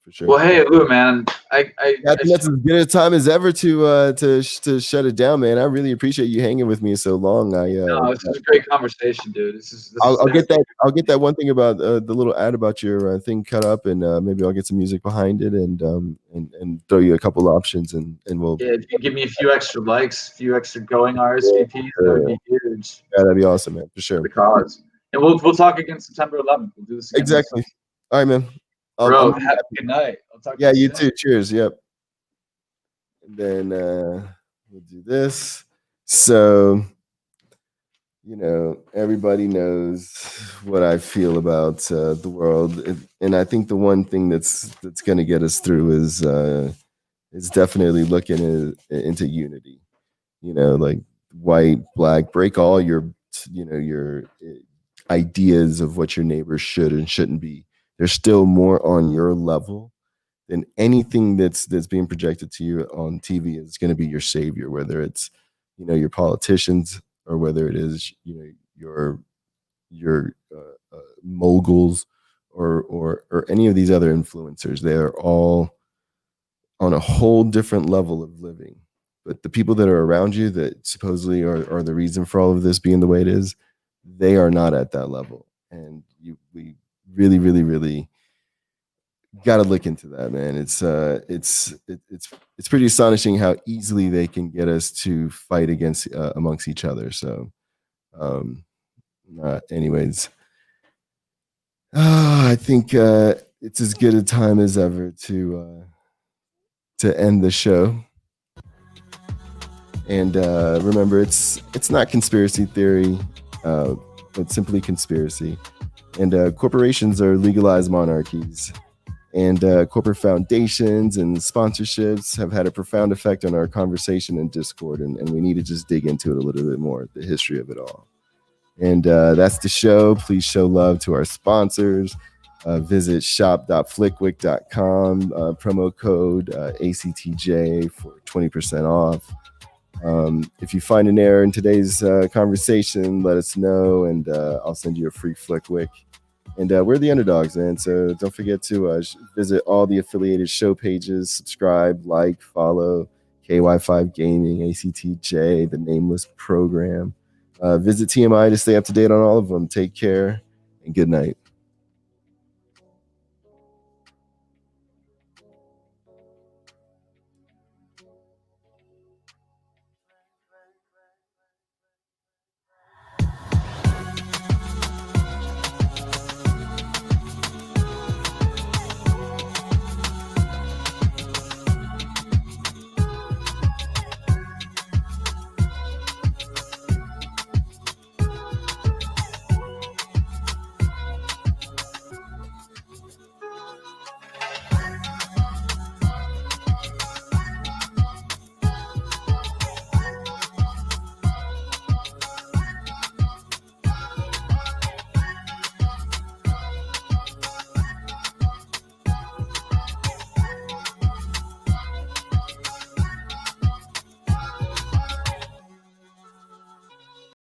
For sure. Well, hey, Lou, man, I think that's as good a time as ever to shut it down, man. I really appreciate you hanging with me so long. No, this is a great conversation, dude. I'll get that one thing about the little ad about your thing cut up, and maybe I'll get some music behind it, and throw you a couple options, and we'll. Yeah, if you give me a few extra likes, a few extra going RSVPs, that would be huge. Yeah, that'd be awesome, man, for sure. The cause, and we'll talk again September 11th. We'll do this again. Exactly. All right, man. Bro, have a good night. I'll talk to you. Yeah, you too. Cheers. Yep. And then we'll do this. So, everybody knows what I feel about the world, and I think the one thing that's going to get us through is definitely looking into unity. Like white, black, break all your ideas of what your neighbors should and shouldn't be. They're still more on your level than anything that's being projected to you on TV is going to be your savior, whether it's, your politicians or whether it is, your moguls or any of these other influencers. They are all on a whole different level of living. But the people that are around you that supposedly are the reason for all of this being the way it is, they are not at that level. And we really, really, really got to look into that, man. It's pretty astonishing how easily they can get us to fight against amongst each other. So, anyways, I think it's as good a time as ever to end the show. And remember, it's not conspiracy theory, it's simply conspiracy. And corporations are legalized monarchies. And corporate foundations and sponsorships have had a profound effect on our conversation and Discord. And we need to just dig into it a little bit more, the history of it all. And that's the show. Please show love to our sponsors. Visit shop.flickwick.com, promo code ACTJ for 20% off. If you find an error in today's conversation, let us know, and I'll send you a free Flickwick. And we're the underdogs, man. So don't forget to visit all the affiliated show pages, subscribe, like, follow KY5 Gaming, ACTJ, the Nameless Program. Visit TMI to stay up to date on all of them. Take care and good night.